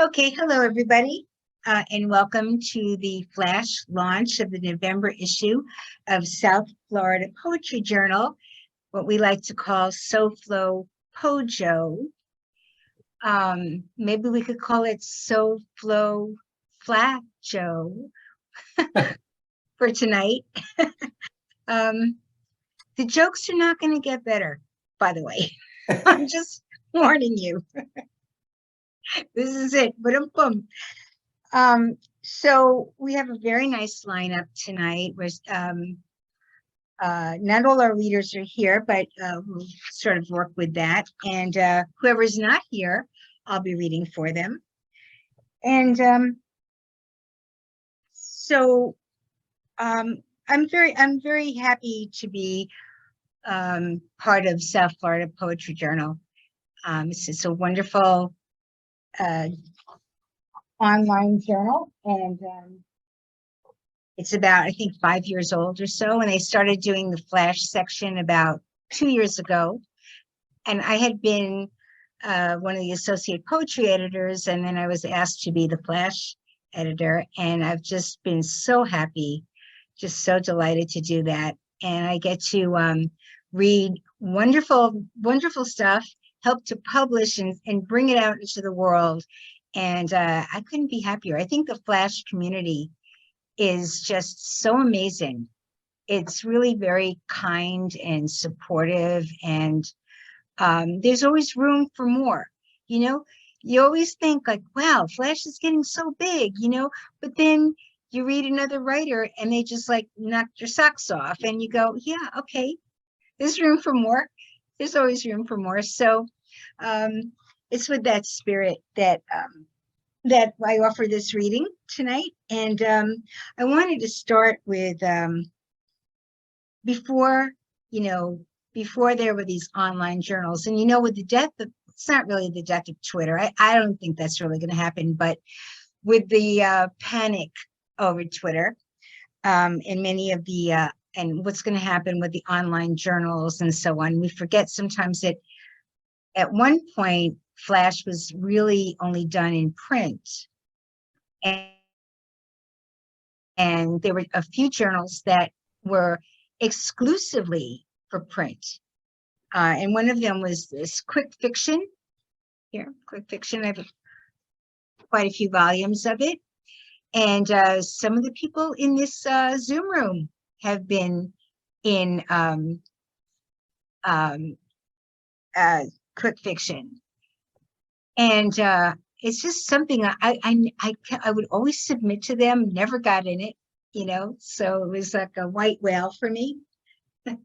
Okay, hello everybody, and welcome to the flash launch of the November issue of South Florida Poetry Journal, what we like to call SoFloPoJo. Maybe we could call it SoFloFlajo for tonight. The jokes are not going to get better, by the way. I'm just warning you. This is it. Boom. So we have a very nice lineup tonight. Not all our readers are here, but we'll sort of work with that. And whoever's not here, I'll be reading for them. And I'm very happy to be part of South Florida Poetry Journal. It's a wonderful online journal, and it's about, I think, 5 years old or so, and they started doing the flash section about 2 years ago, and I had been one of the associate poetry editors, and then I was asked to be the flash editor, and I've just been so happy, just so delighted to do that. And I get to read wonderful stuff, help to publish and bring it out into the world. And I couldn't be happier. I think the Flash community is just so amazing. It's really very kind and supportive, and there's always room for more. You always think like, wow, Flash is getting so big, but then you read another writer and they just like knocked your socks off, and you go, yeah, okay, there's room for more. There's always room for more. So it's with that spirit that I offer this reading tonight. And I wanted to start with before there were these online journals, and with the death of, it's not really the death of Twitter. I don't think that's really going to happen, but with the panic over Twitter and many of the and what's going to happen with the online journals and so on, we forget sometimes that at one point, Flash was really only done in print. And there were a few journals that were exclusively for print. And one of them was this Quick Fiction. Here, Quick Fiction. I have quite a few volumes of it. And some of the people in this Zoom room have been in Quick Fiction. And it's just something I would always submit to them, never got in it, so it was like a white whale for me. But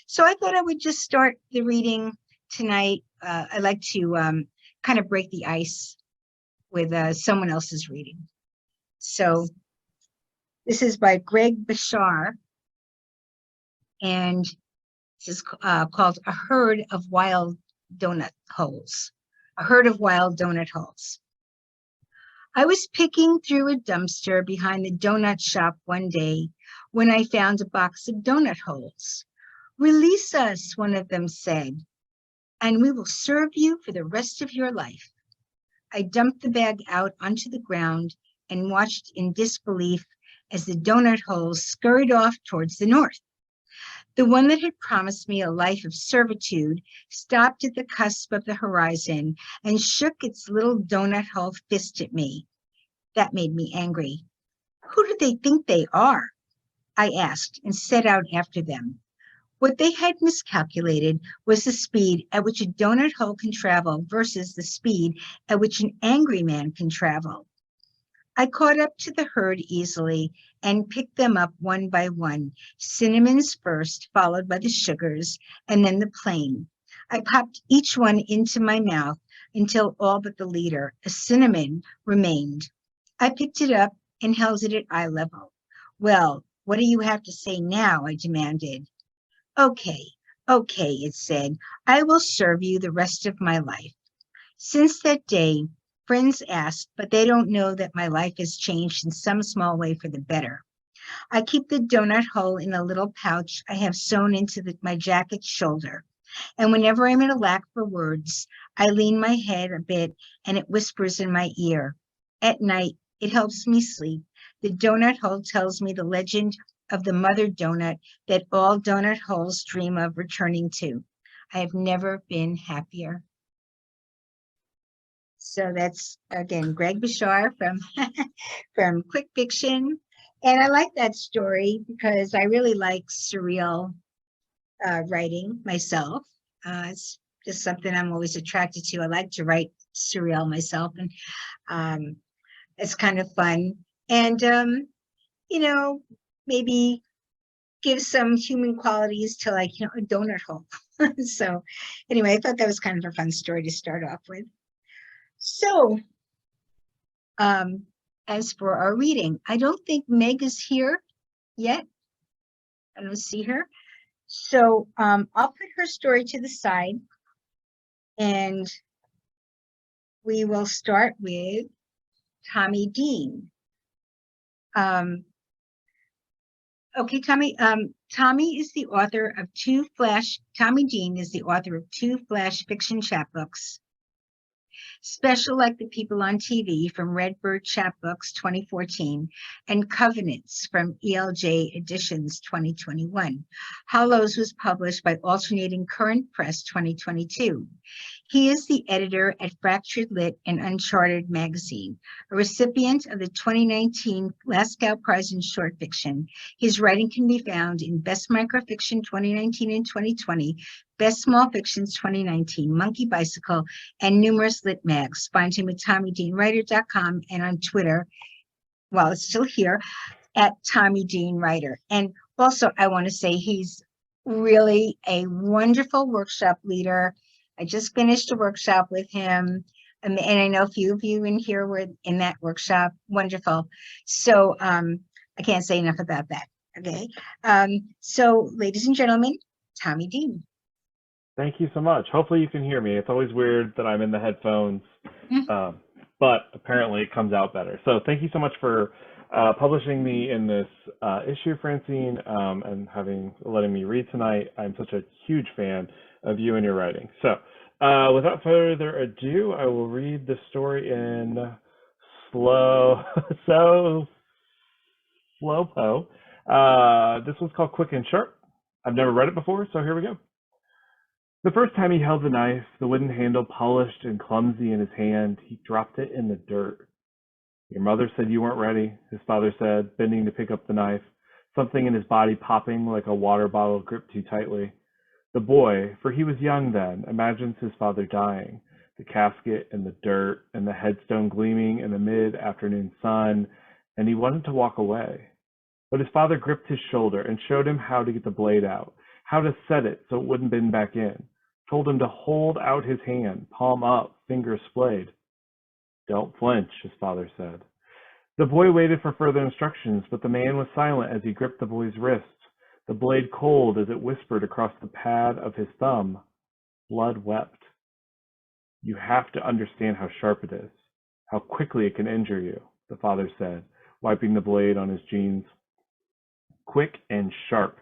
so I thought I would just start the reading tonight. I like to kind of break the ice with someone else's reading. So this is by Greg Bashar, and this is called A Herd of Wild Donut Holes. A herd of wild donut holes. I was picking through a dumpster behind the donut shop one day when I found a box of donut holes. "Release us," one of them said, "and we will serve you for the rest of your life." I dumped the bag out onto the ground and watched in disbelief as the donut holes scurried off towards the north. The one that had promised me a life of servitude stopped at the cusp of the horizon and shook its little donut hole fist at me. That made me angry. "Who do they think they are?" I asked, and set out after them. What they had miscalculated was the speed at which a donut hole can travel versus the speed at which an angry man can travel. I caught up to the herd easily and picked them up one by one, cinnamons first, followed by the sugars, and then the plain. I popped each one into my mouth until all but the leader, a cinnamon, remained. I picked it up and held it at eye level. "Well, what do you have to say now?" I demanded. Okay, it said. "I will serve you the rest of my life." Since that day, friends ask, but they don't know that my life has changed in some small way for the better. I keep the donut hole in a little pouch I have sewn into my jacket shoulder. And whenever I'm in a lack for words, I lean my head a bit and it whispers in my ear. At night, it helps me sleep. The donut hole tells me the legend of the mother donut that all donut holes dream of returning to. I have never been happier. So that's, again, Greg Bishar from, from Quick Fiction. And I like that story because I really like surreal writing myself. It's just something I'm always attracted to. I like to write surreal myself, and it's kind of fun. And, you know, maybe give some human qualities to, like, you know, a donut hole. So anyway, I thought that was kind of a fun story to start off with. So as for our reading, I don't think Meg is here yet. I don't see her. So I'll put her story to the side and we will start with Tommy Dean. Okay, Tommy. Tommy is the author of Tommy Dean is the author of 2 flash fiction chapbooks. Special Like the People on TV from Redbird Chapbooks 2014, and Covenants from ELJ Editions 2021. Hollows was published by Alternating Current Press 2022. He is the editor at Fractured Lit and Uncharted magazine, a recipient of the 2019 Glasgow Prize in Short Fiction. His writing can be found in Best Microfiction 2019 and 2020, Best Small Fictions 2019, Monkey Bicycle, and numerous lit mags. Find him at TommyDeanWriter.com and on Twitter, while it's still here, at Tommy Dean Writer. And also, I want to say he's really a wonderful workshop leader. I just finished a workshop with him, and I know a few of you in here were in that workshop. Wonderful. So I can't say enough about that. Okay. So, ladies and gentlemen, Tommy Dean. Thank you so much. Hopefully you can hear me. It's always weird that I'm in the headphones, but apparently it comes out better. So thank you so much for publishing me in this issue, Francine, and letting me read tonight. I'm such a huge fan of you and your writing. So without further ado, I will read the story in SoFloPoJo. This one's called Quick and Sharp. I've never read it before, so here we go. The first time he held the knife, the wooden handle polished and clumsy in his hand, he dropped it in the dirt. Your mother said you weren't ready, his father said, bending to pick up the knife, something in his body popping like a water bottle gripped too tightly. The boy, for he was young then, imagines his father dying, the casket and the dirt and the headstone gleaming in the mid-afternoon sun, and he wanted to walk away. But his father gripped his shoulder and showed him how to get the blade out, how to set it so it wouldn't bend back in. Told him to hold out his hand, palm up, finger splayed. Don't flinch, his father said. The boy waited for further instructions, but the man was silent as he gripped the boy's wrist, the blade cold as it whispered across the pad of his thumb. Blood wept. You have to understand how sharp it is, how quickly it can injure you, the father said, wiping the blade on his jeans. Quick and sharp.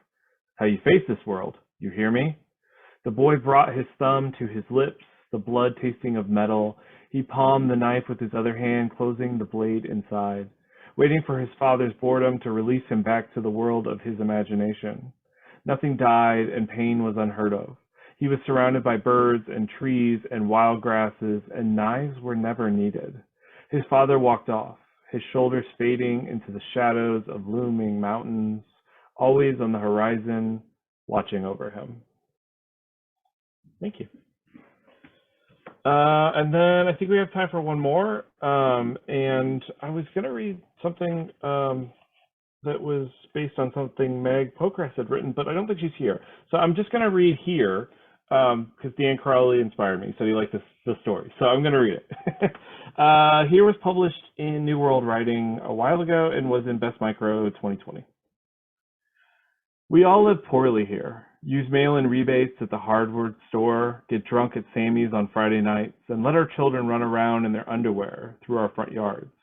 How you face this world. You hear me? The boy brought his thumb to his lips, the blood tasting of metal. He palmed the knife with his other hand, closing the blade inside, waiting for his father's boredom to release him back to the world of his imagination. Nothing died, and pain was unheard of. He was surrounded by birds and trees and wild grasses, and knives were never needed. His father walked off, his shoulders fading into the shadows of looming mountains, always on the horizon, watching over him. Thank you. And then I think we have time for one more. And I was going to read something that was based on something Meg Pokrass had written, but I don't think she's here. So I'm just going to read here because Dan Crawley inspired me. Said he liked the story. So I'm going to read it. Here was published in New World Writing a while ago and was in Best Micro 2020. We all live poorly here. Use mail-in rebates at the hardware store, get drunk at Sammy's on Friday nights, and let our children run around in their underwear through our front yards.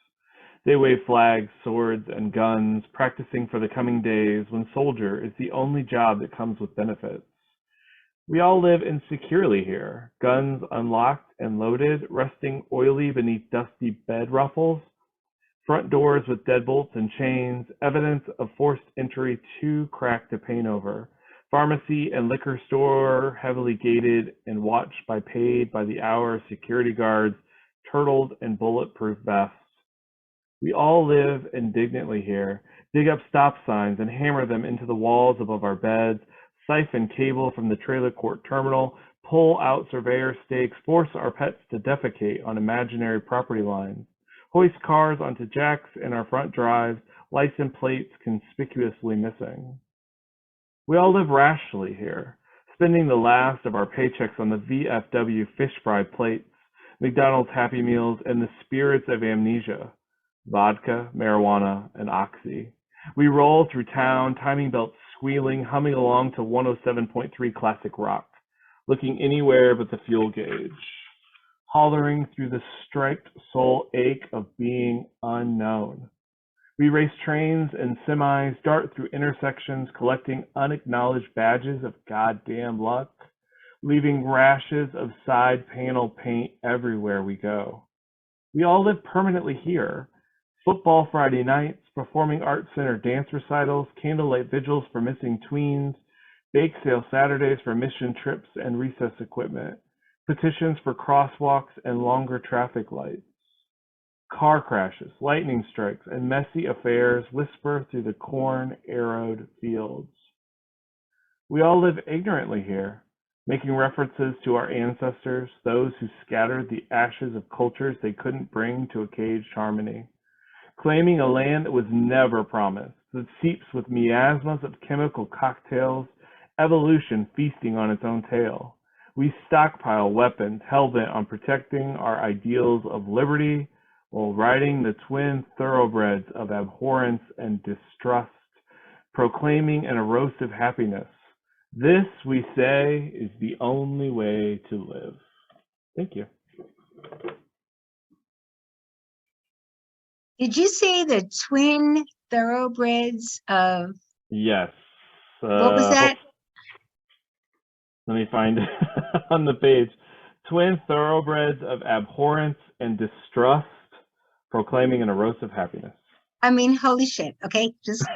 They wave flags, swords, and guns, practicing for the coming days when soldier is the only job that comes with benefits. We all live insecurely here, guns unlocked and loaded, resting oily beneath dusty bed ruffles, front doors with deadbolts and chains, evidence of forced entry too cracked to paint over, pharmacy and liquor store heavily gated and watched by paid by the hour security guards, turtled and bulletproof vests. We all live indignantly here, dig up stop signs and hammer them into the walls above our beds, siphon cable from the trailer court terminal, pull out surveyor stakes, force our pets to defecate on imaginary property lines, hoist cars onto jacks in our front drives, license plates conspicuously missing. We all live rashly here, spending the last of our paychecks on the VFW fish fry plates, McDonald's Happy Meals, and the spirits of amnesia, vodka, marijuana, and oxy. We roll through town, timing belts squealing, humming along to 107.3 classic rock, looking anywhere but the fuel gauge, hollering through the striped soul ache of being unknown. We race trains and semis, dart through intersections, collecting unacknowledged badges of goddamn luck, leaving rashes of side panel paint everywhere we go. We all live permanently here. Football Friday nights, performing arts center dance recitals, candlelight vigils for missing tweens, bake sale Saturdays for mission trips and recess equipment, petitions for crosswalks and longer traffic lights. Car crashes, lightning strikes, and messy affairs whisper through the corn-arrowed fields. We all live ignorantly here, making references to our ancestors, those who scattered the ashes of cultures they couldn't bring to a caged harmony, claiming a land that was never promised, that seeps with miasmas of chemical cocktails, evolution feasting on its own tail. We stockpile weapons, hell-bent on protecting our ideals of liberty, while riding the twin thoroughbreds of abhorrence and distrust, proclaiming an erosive happiness. This, we say, is the only way to live. Thank you. Did you say the twin thoroughbreds of? Yes. What was that? Let me find it on the page. Twin thoroughbreds of abhorrence and distrust, proclaiming an erosive happiness. I mean, holy shit. Okay, just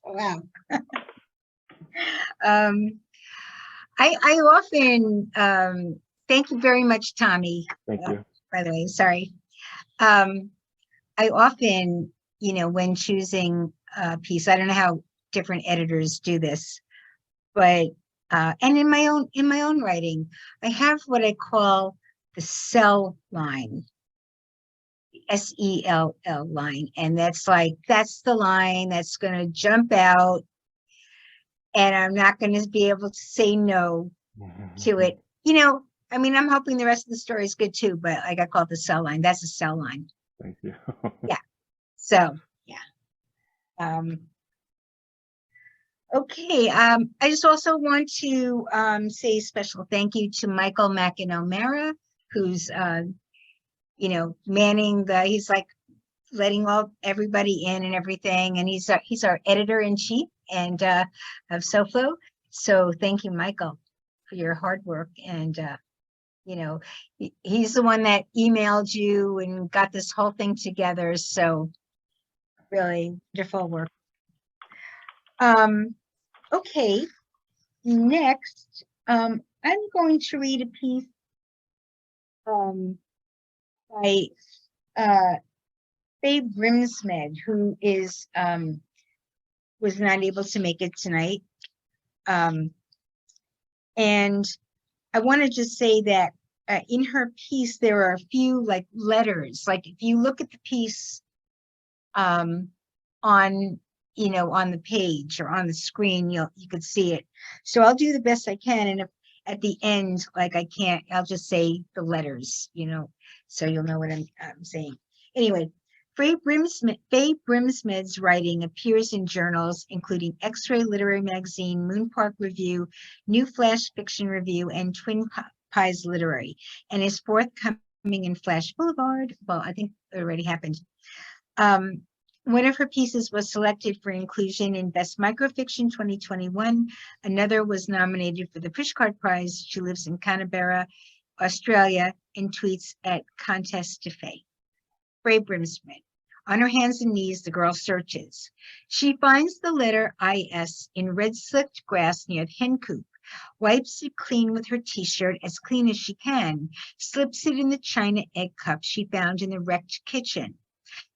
wow. I often thank you very much, Tommy. Thank you. By the way, sorry. I often, when choosing a piece, I don't know how different editors do this, but and in my own writing, I have what I call the sell line, SELL line, and that's the line that's going to jump out, and I'm not going to be able to say no to it. I mean, I'm hoping the rest of the story is good too, but I call it the sell line. That's a sell line. Thank you. Yeah. So, yeah. Okay. I just also want to say a special thank you to Michael McInerney, who's, manning he's like letting everybody in and everything. And he's our editor-in-chief and of SoFlo. So thank you, Michael, for your hard work. And, he's the one that emailed you and got this whole thing together. So really wonderful work. Okay, next, I'm going to read a piece by Faye Brinsmead, who was not able to make it tonight. And I want to just say that in her piece, there are a few letters. Like if you look at the piece on the page or on the screen, you could see it. So I'll do the best I can. And if at the end, I can't, I'll just say the letters, so you'll know what I'm saying. Anyway, Faye Brinsmead's writing appears in journals, including X-Ray Literary Magazine, Moon Park Review, New Flash Fiction Review, and Twin Pies Literary, and is forthcoming in Flash Boulevard. Well, I think it already happened. One of her pieces was selected for inclusion in Best Microfiction 2021. Another was nominated for the Pushcart Prize. She lives in Canberra, Australia, and tweets at Contest to Faye. Faye Brinsmead. On her hands and knees, the girl searches. She finds the letter IS in red-slicked grass near the hen coop, wipes it clean with her t-shirt, as clean as she can, slips it in the china egg cup she found in the wrecked kitchen.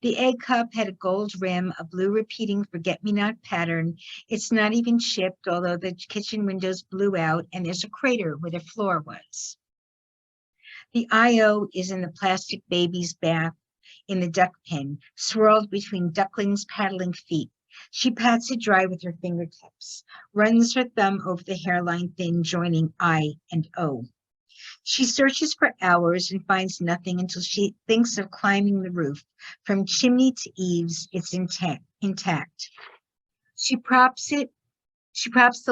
The egg cup had a gold rim, a blue repeating forget-me-not pattern. It's not even chipped, although the kitchen windows blew out and there's a crater where the floor was. The IO is in the plastic baby's bath in the duck pen, swirled between ducklings' paddling feet. She pats it dry with her fingertips, runs her thumb over the hairline thin joining I and O. She searches for hours and finds nothing until she thinks of climbing the roof. From chimney to eaves, it's intact. She props the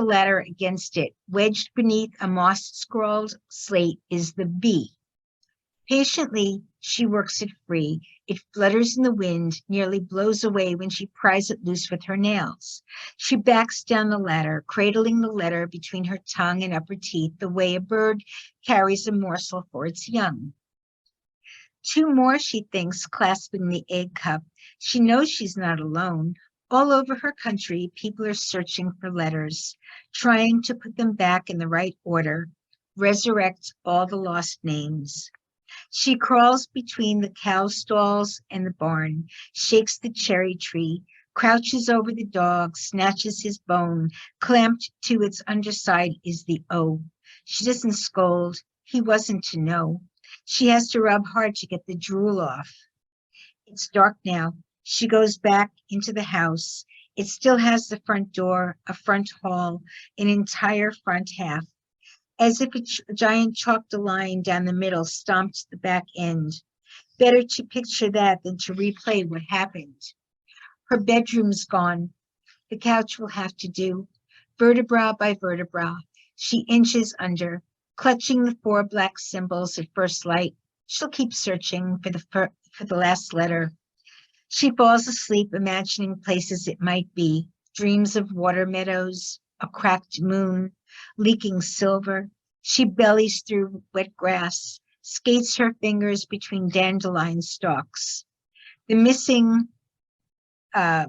ladder against it. Wedged beneath a moss-scrawled slate is the B. Patiently, she works it free. It flutters in the wind, nearly blows away when she pries it loose with her nails. She backs down the ladder, cradling the letter between her tongue and upper teeth, the way a bird carries a morsel for its young. Two more, she thinks, clasping the egg cup. She knows she's not alone. All over her country, people are searching for letters, trying to put them back in the right order, resurrect all the lost names. She crawls between the cow stalls and the barn, shakes the cherry tree, crouches over the dog, snatches his bone. Clamped to its underside is the O. She doesn't scold. He wasn't to know. She has to rub hard to get the drool off. It's dark now. She goes back into the house. It still has the front door, a front hall, an entire front half. As if a giant chalked a line down the middle, stomped the back end. Better to picture that than to replay what happened. Her bedroom's gone. The couch will have to do. Vertebra by vertebra, she inches under, clutching the 4 black symbols at first light. She'll keep searching for the last letter. She falls asleep, imagining places it might be. Dreams of water meadows, a cracked moon, leaking silver. She bellies through wet grass, skates her fingers between dandelion stalks. The missing pie,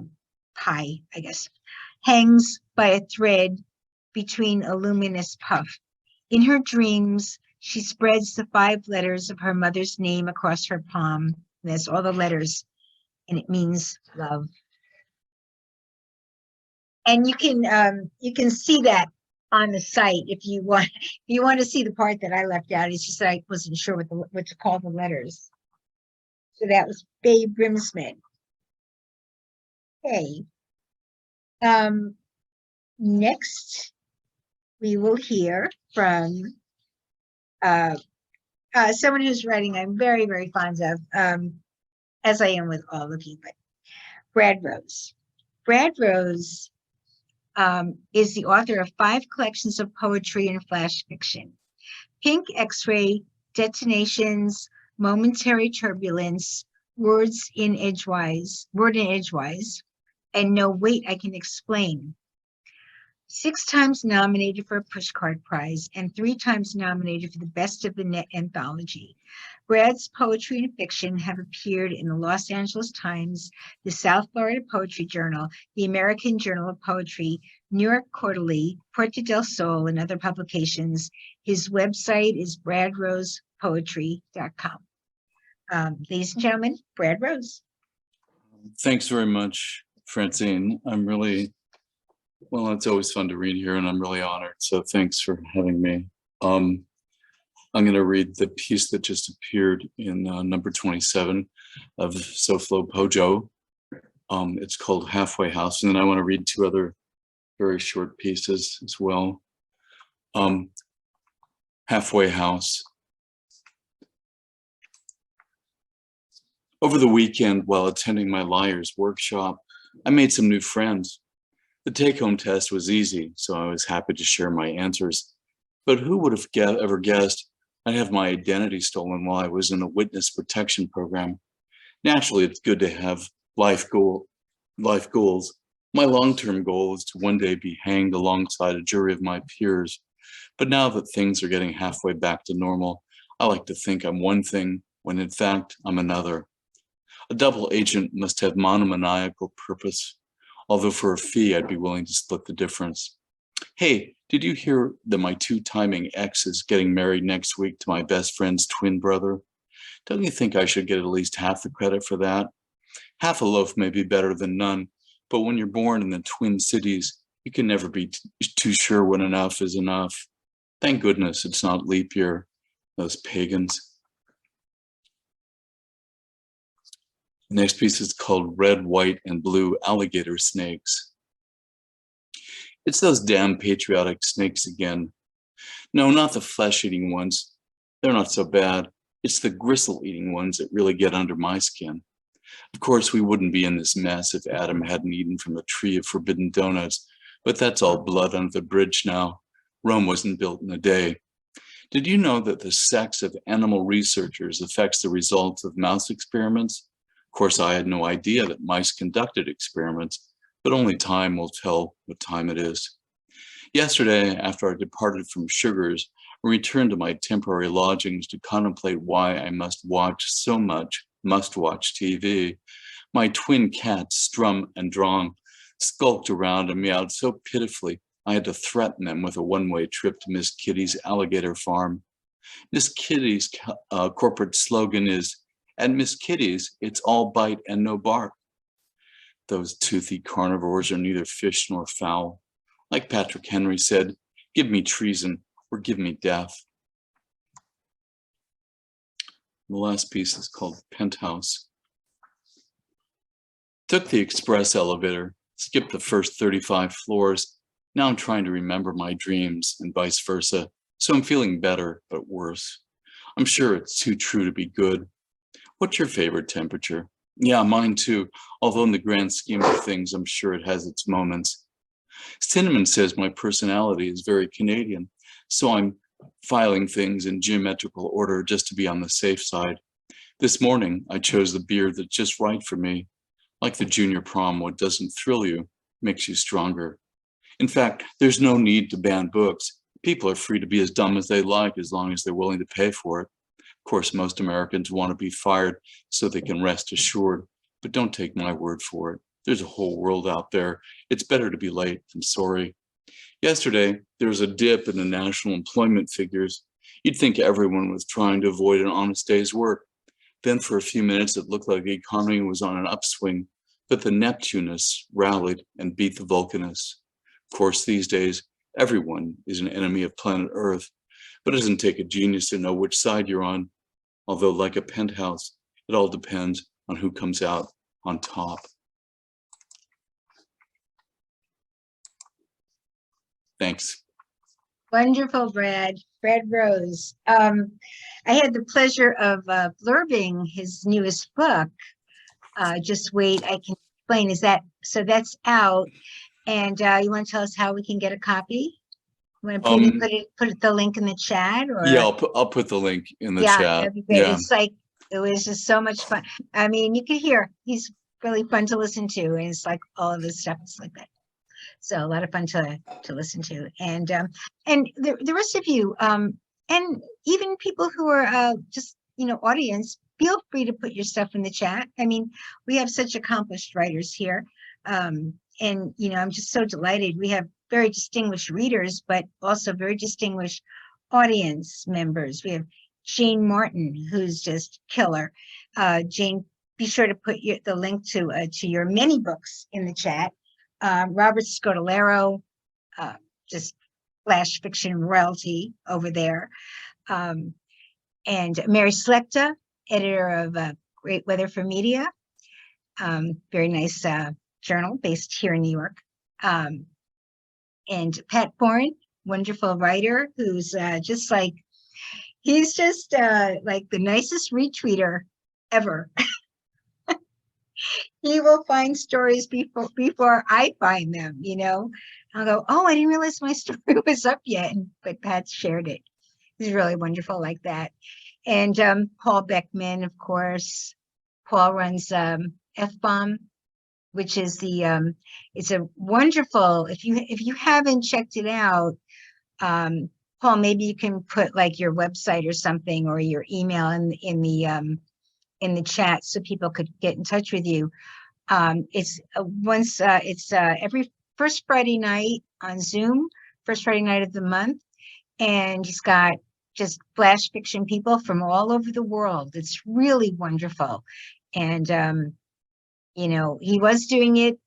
I guess, hangs by a thread between a luminous puff. In her dreams, she spreads the 5 letters of her mother's name across her palm. There's all the letters, and it means love. And you can see that on the site if you want. If you want to see the part that I left out, it's just that I wasn't sure what to call the letters. So that was Faye Brinsmead. Okay. Next, we will hear from someone who's writing I'm very, very fond of, as I am with all of you, but Brad Rose. Brad Rose is the author of 5 collections of poetry and flash fiction. Pink X-Ray, Detonations, Momentary Turbulence, Word in Edgewise, and No Wait, I Can Explain. 6 times nominated for a Pushcart Prize and 3 times nominated for the Best of the Net anthology. Brad's poetry and fiction have appeared in the Los Angeles Times, the South Florida Poetry Journal, the American Journal of Poetry, New York Quarterly, Puerto del Sol, and other publications. His website is bradrosepoetry.com. Ladies and gentlemen, Brad Rose. Thanks very much, Francine. I'm really, well, it's always fun to read here, and I'm really honored. So thanks for having me. I'm going to read the piece that just appeared in number 27 of SoFloPoJo. It's called Halfway House, and then I want to read 2 other very short pieces as well. Halfway House. Over the weekend, while attending my liar's workshop, I made some new friends. The take-home test was easy, so I was happy to share my answers. But who would have ever guessed I'd have my identity stolen while I was in a witness protection program? Naturally, it's good to have life Life goals. My long-term goal is to one day be hanged alongside a jury of my peers. But now that things are getting halfway back to normal, I like to think I'm one thing when in fact I'm another. A double agent must have monomaniacal purpose, although for a fee I'd be willing to split the difference. Hey, did you hear that my two-timing ex is getting married next week to my best friend's twin brother? Don't you think I should get at least half the credit for that? Half a loaf may be better than none, but when you're born in the Twin Cities, you can never be too sure when enough is enough. Thank goodness it's not leap year, those pagans. The next piece is called Red, White, and Blue Alligator Snakes. It's those damn patriotic snakes again. No, not the flesh-eating ones. They're not so bad. It's the gristle-eating ones that really get under my skin. Of course, we wouldn't be in this mess if Adam hadn't eaten from the tree of forbidden donuts, but that's all blood under the bridge now. Rome wasn't built in a day. Did you know that the sex of animal researchers affects the results of mouse experiments? Of course, I had no idea that mice conducted experiments, but only time will tell what time it is. Yesterday, after I departed from Sugar's, I returned to my temporary lodgings to contemplate why I must watch so much must-watch TV. My twin cats, Strum and Drong, skulked around and meowed so pitifully I had to threaten them with a one-way trip to Miss Kitty's alligator farm. Miss Kitty's corporate slogan is, "At Miss Kitty's, it's all bite and no bark." Those toothy carnivores are neither fish nor fowl. Like Patrick Henry said, give me treason or give me death. The last piece is called Penthouse. Took the express elevator, skipped the first 35 floors. Now I'm trying to remember my dreams and vice versa. So I'm feeling better, but worse. I'm sure it's too true to be good. What's your favorite temperature? Yeah, mine too. Although in the grand scheme of things, I'm sure it has its moments. Cinnamon says my personality is very Canadian, so I'm filing things in geometrical order just to be on the safe side. This morning, I chose the beer that's just right for me. Like the junior prom, what doesn't thrill you makes you stronger. In fact, there's no need to ban books. People are free to be as dumb as they like as long as they're willing to pay for it. Of course, most Americans want to be fired so they can rest assured, but don't take my word for it. There's a whole world out there. It's better to be late than sorry. Yesterday, there was a dip in the national employment figures. You'd think everyone was trying to avoid an honest day's work. Then for a few minutes, it looked like the economy was on an upswing, but the Neptunists rallied and beat the Vulcanists. Of course, these days, everyone is an enemy of planet Earth, but it doesn't take a genius to know which side you're on. Although, like a penthouse, it all depends on who comes out on top. Thanks. Wonderful, Brad Rose. I had the pleasure of blurbing his newest book. Just wait, I can explain. So that's out, and you want to tell us how we can get a copy? Want to maybe put the link in the chat, or yeah, I'll put the link in the chat. That'd be great. Yeah, it's like it was just so much fun. I mean, you could hear he's really fun to listen to, and it's like all of his stuff is like that. So a lot of fun to listen to, and the rest of you, and even people who are just audience, feel free to put your stuff in the chat. I mean, we have such accomplished writers here, and I'm just so delighted. We have very distinguished readers, but also very distinguished audience members. We have Jane Martin, who's just killer. Jane, be sure to put the link to your many books in the chat. Robert Scodolero, just flash fiction royalty over there. And Mary Slechta, editor of Great Weather for Media, very nice journal based here in New York. And Pat Bourne, wonderful writer who's just like, he's just like the nicest retweeter ever. He will find stories before I find them, I'll go, oh, I didn't realize my story was up yet, but Pat shared it. He's really wonderful like that. And Paul Beckman, of course. Paul runs F-Bomb, which is the it's a wonderful, if you haven't checked it out, Paul, maybe you can put like your website or something, or your email in the chat so people could get in touch with you. It's every first Friday night on Zoom, first Friday night of the month, and he's got just flash fiction people from all over the world. It's really wonderful. And you know, he was doing it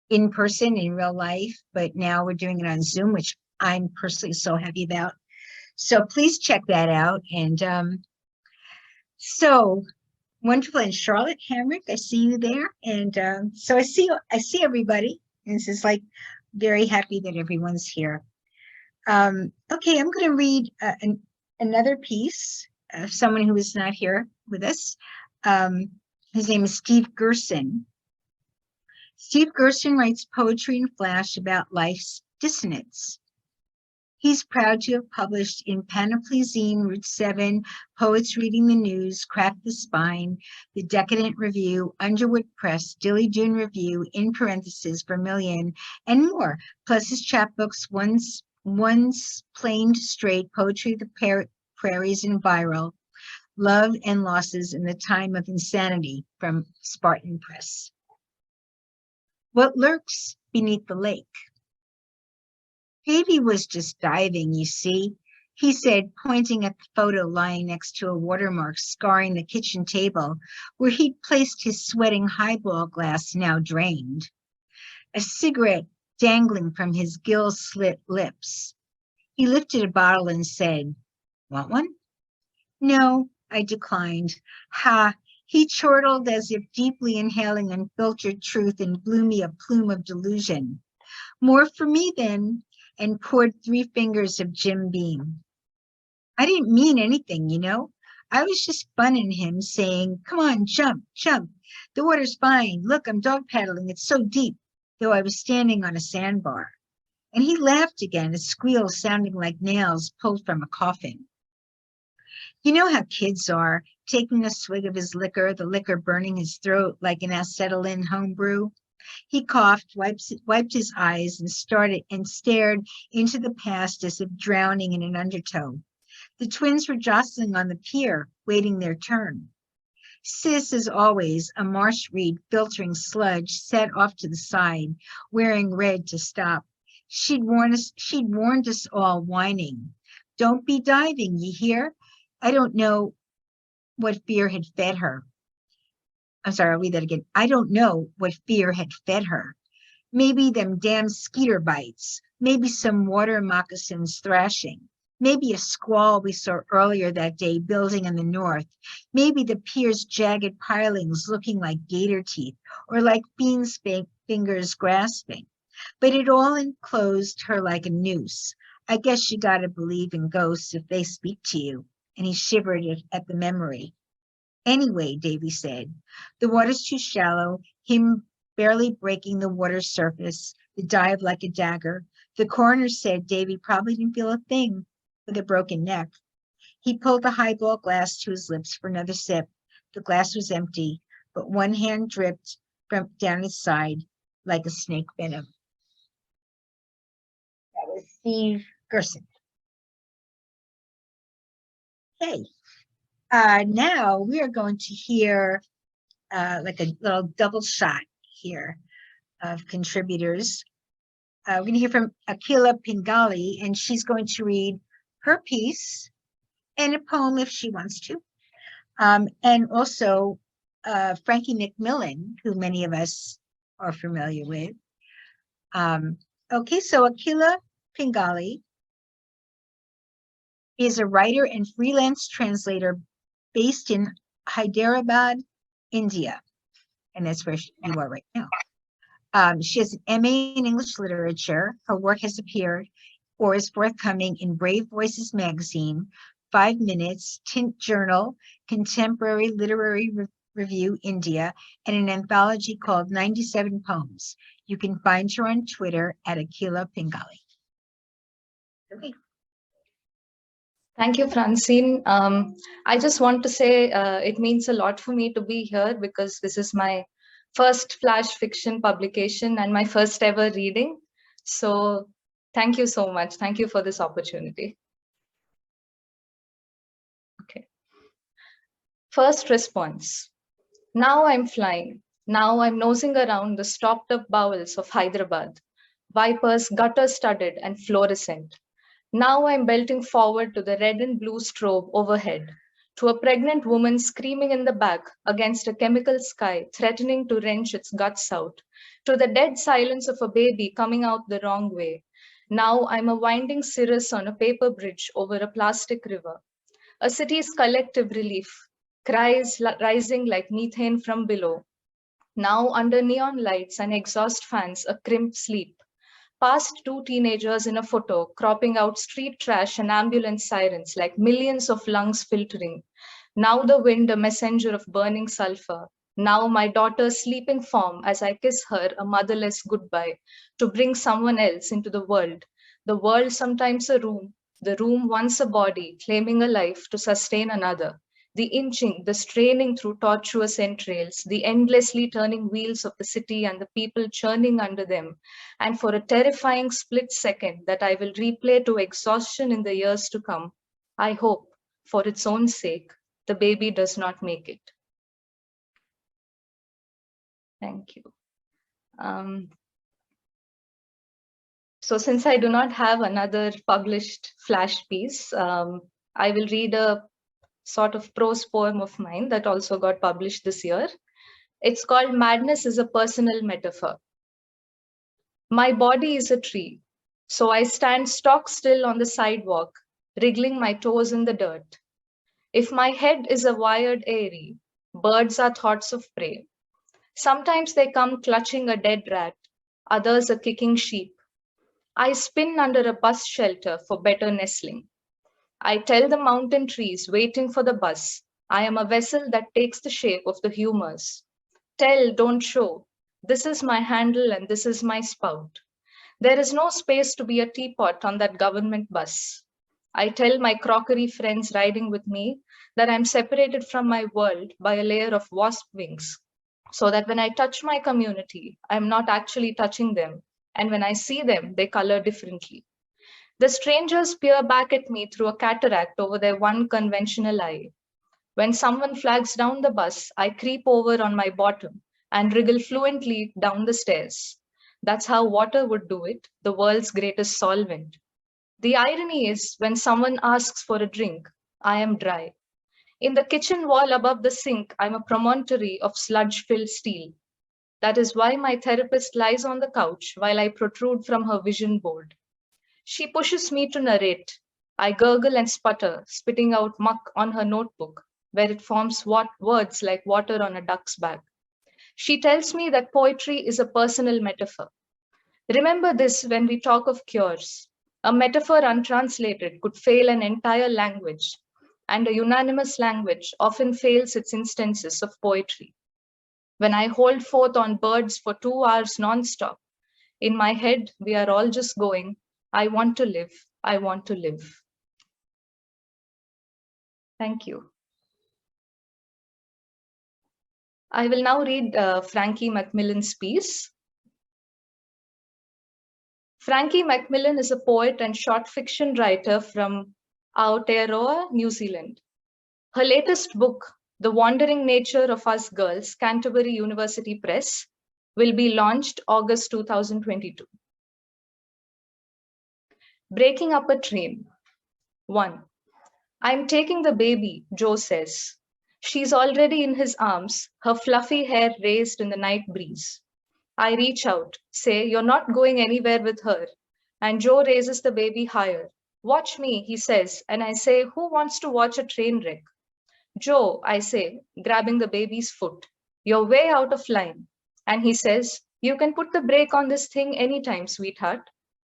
in person in real life, but now we're doing it on Zoom, which I'm personally so happy about. So please check that out. And so wonderful. And Charlotte Hamrick, I see you there. And so I see everybody. And this is like very happy that everyone's here. Okay, I'm going to read another piece of someone who is not here with us. His name is Steve Gerson. Steve Gerson writes poetry in Flash about life's dissonance. He's proud to have published in Panoply Zine, Route 7, Poets Reading the News, Crack the Spine, The Decadent Review, Underwood Press, Dilly Dune Review, in parentheses, Vermilion, and more, plus his chapbooks, Once Plain Straight, Poetry of the Prairies and Viral, Love and Losses in the Time of Insanity, from Spartan Press. What lurks beneath the lake? Davy was just diving, you see, he said, pointing at the photo lying next to a watermark scarring the kitchen table where he'd placed his sweating highball glass, now drained. A cigarette dangling from his gill-slit lips. He lifted a bottle and said, "Want one?" "No," I declined. Ha! He chortled as if deeply inhaling unfiltered truth and blew me a plume of delusion. "More for me, then," and poured 3 fingers of Jim Beam. I didn't mean anything, you know. I was just funning him, saying, "Come on, jump, jump. The water's fine. Look, I'm dog paddling. It's so deep," though I was standing on a sandbar. And he laughed again, a squeal sounding like nails pulled from a coffin. You know how kids are, taking a swig of his liquor, the liquor burning his throat like an acetylene homebrew. He coughed, wiped his eyes, and stared into the past as if drowning in an undertow. The twins were jostling on the pier, waiting their turn. Sis, as always, a marsh reed filtering sludge, sat off to the side, wearing red to stop. She'd warned us all, whining, "Don't be diving, ye hear?" I don't know what fear had fed her. I'm sorry, I'll read that again. I don't know what fear had fed her. Maybe them damn skeeter bites, maybe some water moccasins thrashing, maybe a squall we saw earlier that day building in the north, maybe the pier's jagged pilings looking like gator teeth or like beans fingers grasping. But it all enclosed her like a noose. I guess you gotta believe in ghosts if they speak to you. And he shivered at the memory. Anyway, Davy said, the water's too shallow, him barely breaking the water's surface, the dive like a dagger. The coroner said Davy probably didn't feel a thing with a broken neck. He pulled the highball glass to his lips for another sip. The glass was empty, but one hand dripped from down his side like a snake venom. That was Steve Gerson. Okay. Now we are going to hear like a little double shot here of contributors. We're going to hear from Akhila Pingali, and she's going to read her piece and a poem if she wants to. And also Frankie McMillan, who many of us are familiar with. Okay, so Akhila Pingali is a writer and freelance translator based in Hyderabad, India. And that's where you are right now. She has an MA in English literature. Her work has appeared or is forthcoming in Brave Voices magazine, 5 Minutes, Tint Journal, Contemporary Literary Review India, and an anthology called 97 Poems. You can find her on Twitter at Akhila Pingali. Okay. Thank you, Francine. I just want to say it means a lot for me to be here because this is my first flash fiction publication and my first ever reading. So thank you so much. Thank you for this opportunity. Okay. First response. Now I'm flying. Now I'm nosing around the stopped up bowels of Hyderabad, vipers gutter-studded and fluorescent. Now I'm belting forward to the red and blue strobe overhead, to a pregnant woman screaming in the back against a chemical sky threatening to wrench its guts out, to the dead silence of a baby coming out the wrong way. Now I'm a winding cirrus on a paper bridge over a plastic river. A city's collective relief, cries rising like methane from below. Now under neon lights and exhaust fans, a crimped sleep. Past two teenagers in a photo, cropping out street trash and ambulance sirens like millions of lungs filtering. Now the wind, a messenger of burning sulfur. Now my daughter's sleeping form as I kiss her a motherless goodbye to bring someone else into the world sometimes a room, the room once a body, claiming a life to sustain another. The inching, the straining through tortuous entrails, the endlessly turning wheels of the city and the people churning under them. And for a terrifying split second that I will replay to exhaustion in the years to come, I hope, for its own sake, the baby does not make it. Thank you. So since I do not have another published flash piece, I will read a sort of prose poem of mine that also got published this year. It's called Madness is a Personal Metaphor. My body is a tree, so I stand stock still on the sidewalk, wriggling my toes in the dirt. If my head is a wired eyrie, birds are thoughts of prey. Sometimes they come clutching a dead rat, others a kicking sheep. I spin under a bus shelter for better nestling. I tell the mountain trees waiting for the bus, I am a vessel that takes the shape of the humors. Tell, don't show. This is my handle and this is my spout. There is no space to be a teapot on that government bus. I tell my crockery friends riding with me that I'm separated from my world by a layer of wasp wings, so that when I touch my community, I'm not actually touching them. And when I see them, they color differently. The strangers peer back at me through a cataract over their one conventional eye. When someone flags down the bus, I creep over on my bottom and wriggle fluently down the stairs. That's how water would do it, the world's greatest solvent. The irony is, when someone asks for a drink, I am dry. In the kitchen wall above the sink, I'm a promontory of sludge-filled steel. That is why my therapist lies on the couch while I protrude from her vision board. She pushes me to narrate. I gurgle and sputter, spitting out muck on her notebook, where it forms words like water on a duck's back. She tells me that poetry is a personal metaphor. Remember this when we talk of cures. A metaphor untranslated could fail an entire language, and a unanimous language often fails its instances of poetry. When I hold forth on birds for 2 hours nonstop, in my head, we are all just going, I want to live, I want to live. Thank you. I will now read Frankie McMillan's piece. Frankie McMillan is a poet and short fiction writer from Aotearoa, New Zealand. Her latest book, The Wandering Nature of Us Girls, Canterbury University Press, will be launched August 2022. Breaking up a train. 1. I'm taking the baby, Joe says. She's already in his arms, her fluffy hair raised in the night breeze. I reach out, say, you're not going anywhere with her. And Joe raises the baby higher. Watch me, he says, and I say, who wants to watch a train wreck? Joe, I say, grabbing the baby's foot, you're way out of line. And he says, you can put the brake on this thing anytime, sweetheart.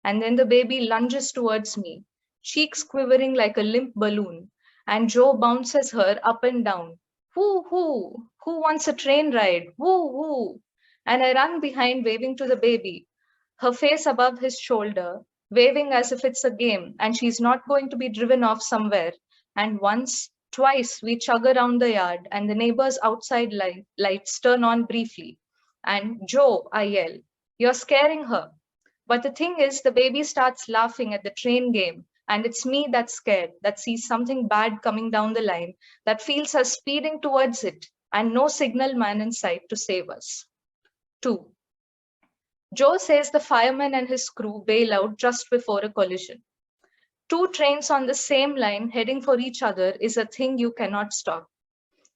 And then the baby lunges towards me, cheeks quivering like a limp balloon, and Joe bounces her up and down. Who wants a train ride? Woo. And I run behind, waving to the baby, her face above his shoulder, waving as if it's a game and she's not going to be driven off somewhere. And once, twice, we chug around the yard and the neighbors' outside lights turn on briefly. And Joe, I yell, you're scaring her. But the thing is, the baby starts laughing at the train game. And it's me that's scared, that sees something bad coming down the line, that feels her speeding towards it, and no signal man in sight to save us. 2. Joe says the fireman and his crew bail out just before a collision. 2 trains on the same line heading for each other is a thing you cannot stop.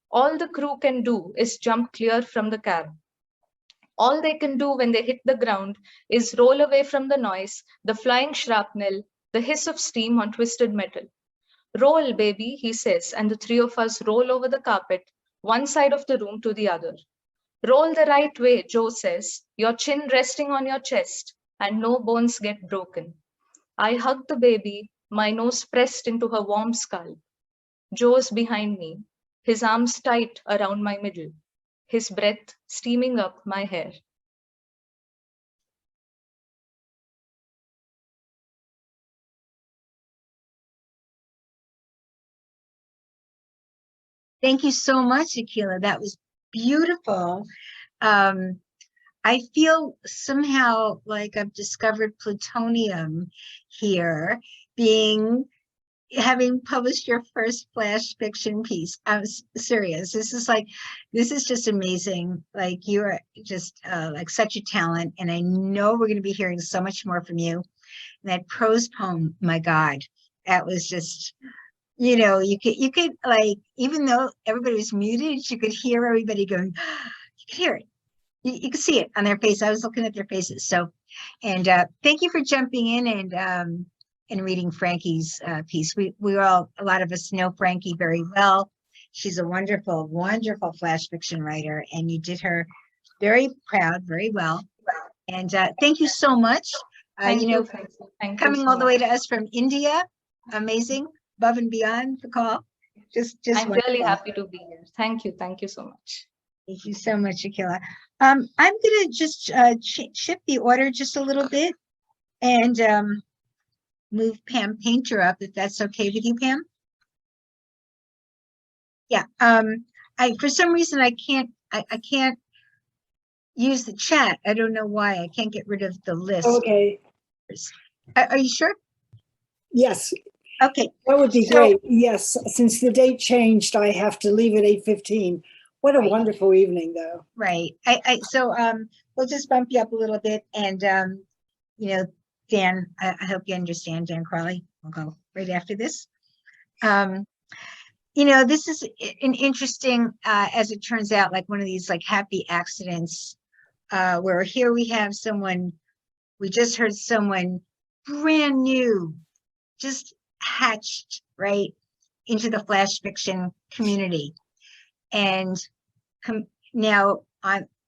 All the crew can do is jump clear from the cab. All they can do when they hit the ground is roll away from the noise, the flying shrapnel, the hiss of steam on twisted metal. Roll, baby, he says, and the 3 of us roll over the carpet, one side of the room to the other. Roll the right way, Joe says, your chin resting on your chest, and no bones get broken. I hug the baby, my nose pressed into her warm scalp. Joe's behind me, his arms tight around my middle, his breath steaming up my hair. Thank you so much, Akhila. That was beautiful. I feel somehow like I've discovered plutonium here, having published your first flash fiction piece. I'm serious. This is just amazing. Like, you're just like such a talent, and I know we're going to be hearing so much more from you. And that prose poem, my God, that was just, you know, you could like, even though everybody was muted, you could hear everybody going, you could hear it. You could see it on their face. I was looking at their faces. So, and thank you for jumping in and reading Frankie's piece. A lot of us know Frankie very well. She's a wonderful, wonderful flash fiction writer, and you did her very proud, very well. And thank you so much. Thank you, coming all the way to us from India, amazing, above and beyond the call. Just I'm wonderful. really happy to be here. Thank you so much. Thank you so much, Akhila. I'm going to just shift the order just a little bit and move Pam Painter up, if that's okay with you, Pam. Yeah. For some reason I can't use the chat. I don't know why. I can't get rid of the list. Okay. Are you sure? Yes. Okay. That would be great. Yes. Since the date changed, I have to leave at 8:15. What a wonderful evening, though. Right. So we'll just bump you up a little bit, and you know, Dan, I hope you understand, Dan Crawley. We'll go right after this. You know, this is an interesting, as it turns out, like one of these like happy accidents, where here we have someone, we just heard someone brand new, just hatched right into the flash fiction community. And now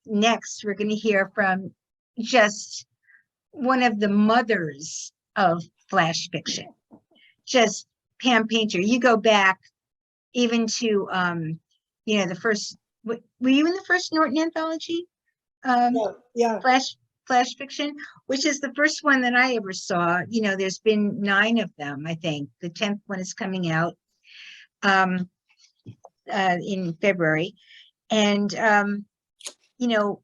next, we're going to hear from just one of the mothers of flash fiction, just Pam Painter. You go back even to, you know, the first, were you in the first Norton anthology? Yeah. Flash fiction, which is the first one that I ever saw. You know, there's been 9 of them, I think. The 10th one is coming out in February. And, you know,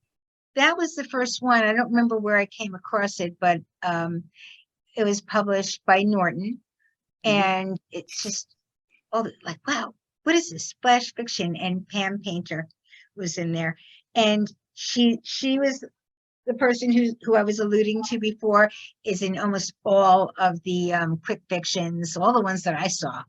that was the first one. I don't remember where I came across it, but it was published by Norton. And it's just, like, wow, what is this? Flash fiction. And Pam Painter was in there. And she was the person who I was alluding to before, is in almost all of the quick fictions, all the ones that I saw.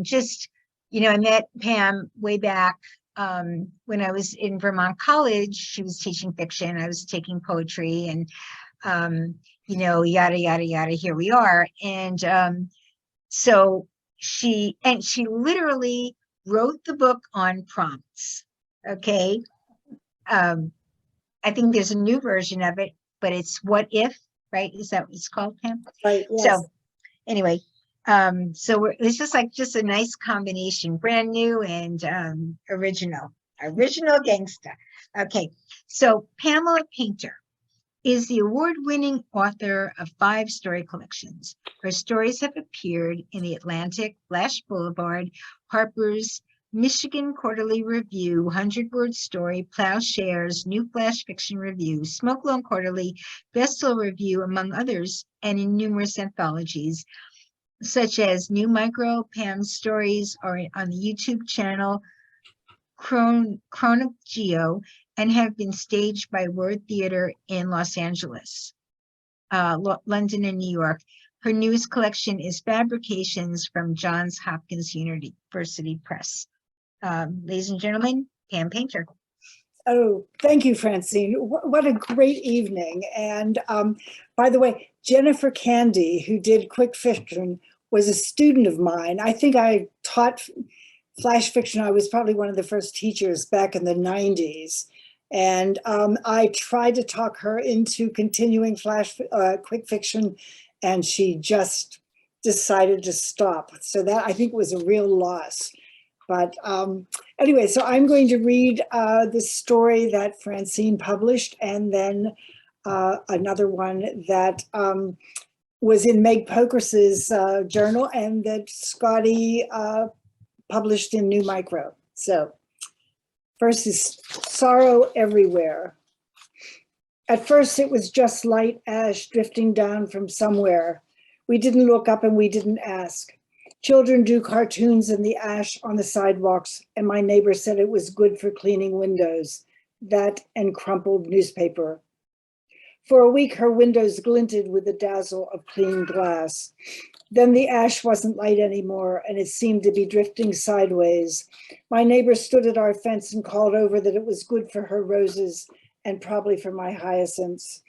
Just, you know, I met Pam way back when I was in Vermont College. She was teaching fiction. I was taking poetry, and, you know, yada, yada, yada, here we are. And so she literally wrote the book on prompts. Okay. I think there's a new version of it, but it's What If, right? Is that what it's called, Pam? Right. Yes. So anyway, so it's just a nice combination, brand new and original gangsta. Okay, so Pamela Painter is the award-winning author of 5 story collections. Her stories have appeared in The Atlantic, Flash Boulevard, Harper's, Michigan Quarterly Review, 100-Word Story, Plowshares, New Flash Fiction Review, Smokelone Quarterly, Bestseller Review, among others, and in numerous anthologies, such as New Micro, Pam's Stories, or on the YouTube channel Chronic Geo, and have been staged by Word Theater in Los Angeles, London, and New York. Her newest collection is Fabrications from Johns Hopkins University Press. Ladies and gentlemen, Pam Painter. Oh, thank you, Francine. What a great evening. And by the way, Jennifer Candy, who did quick fiction, was a student of mine. I think I taught flash fiction. I was probably one of the first teachers back in the 90s. And I tried to talk her into continuing quick fiction, and she just decided to stop. So that, I think, was a real loss. But anyway, so I'm going to read the story that Francine published, and then another one that was in Meg Pokrass's journal, and that Scotty published in New Micro. So first is Sorrow Everywhere. At first, it was just light ash drifting down from somewhere. We didn't look up and we didn't ask. Children drew cartoons in the ash on the sidewalks, and my neighbor said it was good for cleaning windows. That and crumpled newspaper. For a week, her windows glinted with the dazzle of clean glass. Then the ash wasn't light anymore, and it seemed to be drifting sideways. My neighbor stood at our fence and called over that it was good for her roses and probably for my hyacinths.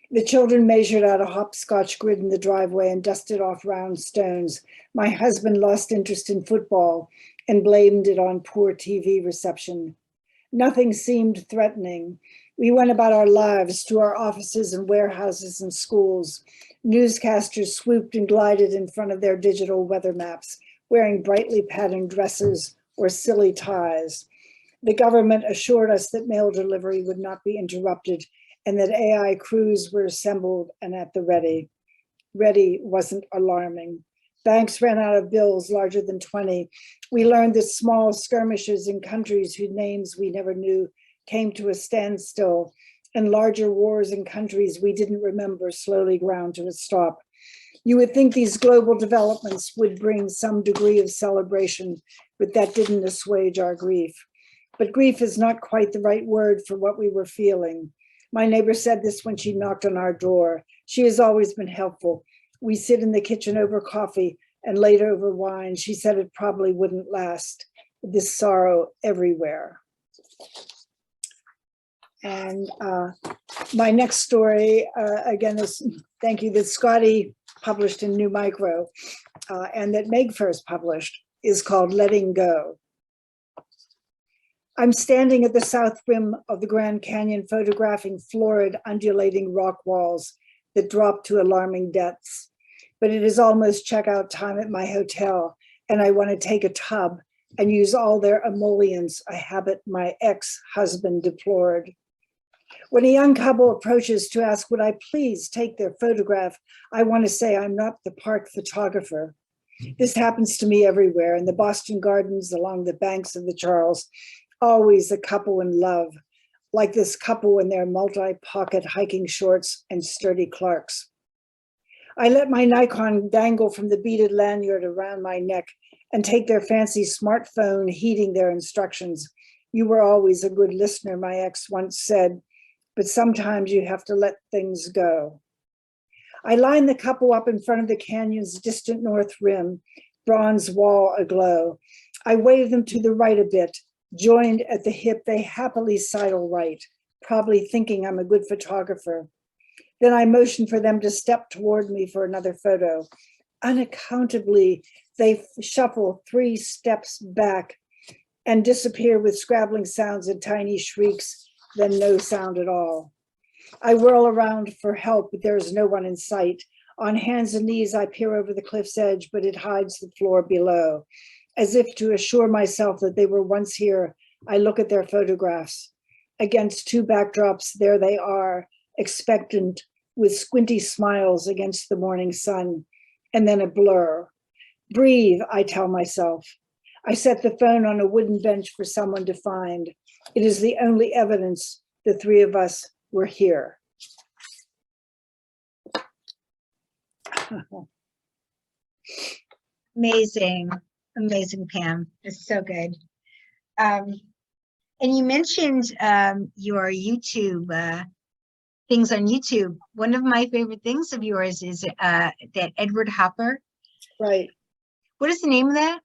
The children measured out a hopscotch grid in the driveway and dusted off round stones. My husband lost interest in football and blamed it on poor TV reception. Nothing seemed threatening. We went about our lives to our offices and warehouses and schools. Newscasters swooped and glided in front of their digital weather maps, wearing brightly patterned dresses or silly ties. The government assured us that mail delivery would not be interrupted, and that AI crews were assembled and at the ready. Ready wasn't alarming. Banks ran out of bills larger than 20. We learned that small skirmishes in countries whose names we never knew came to a standstill, and larger wars in countries we didn't remember slowly ground to a stop. You would think these global developments would bring some degree of celebration, but that didn't assuage our grief. But grief is not quite the right word for what we were feeling. My neighbor said this when she knocked on our door. She has always been helpful. We sit in the kitchen over coffee and later over wine. She said it probably wouldn't last. This sorrow everywhere. And my next story, again, is, thank you, that Scotty published in New Micro and that Meg first published, is called Letting Go. I'm standing at the south rim of the Grand Canyon photographing florid, undulating rock walls that drop to alarming depths. But it is almost checkout time at my hotel, and I want to take a tub and use all their emollients, a habit my ex-husband deplored. When a young couple approaches to ask, would I please take their photograph, I want to say I'm not the park photographer. This happens to me everywhere, in the Boston Gardens, along the banks of the Charles. Always a couple in love, like this couple in their multi-pocket hiking shorts and sturdy Clarks. I let my Nikon dangle from the beaded lanyard around my neck and take their fancy smartphone, heeding their instructions. You were always a good listener, my ex once said, but sometimes you have to let things go. I line the couple up in front of the canyon's distant north rim, bronze wall aglow. I wave them to the right a bit. Joined at the hip, they happily sidle right, probably thinking I'm a good photographer. Then I motion for them to step toward me for another photo. Unaccountably, they shuffle 3 steps back and disappear with scrabbling sounds and tiny shrieks, then no sound at all. I whirl around for help, but there is no one in sight. On hands and knees, I peer over the cliff's edge, but it hides the floor below. As if to assure myself that they were once here, I look at their photographs. Against 2 backdrops, there they are, expectant, with squinty smiles against the morning sun, and then a blur. Breathe, I tell myself. I set the phone on a wooden bench for someone to find. It is the only evidence the three of us were here. Amazing, amazing, Pam. It's so good. And you mentioned your YouTube things on YouTube. One of my favorite things of yours is that Edward Hopper. Right. What is the name of that?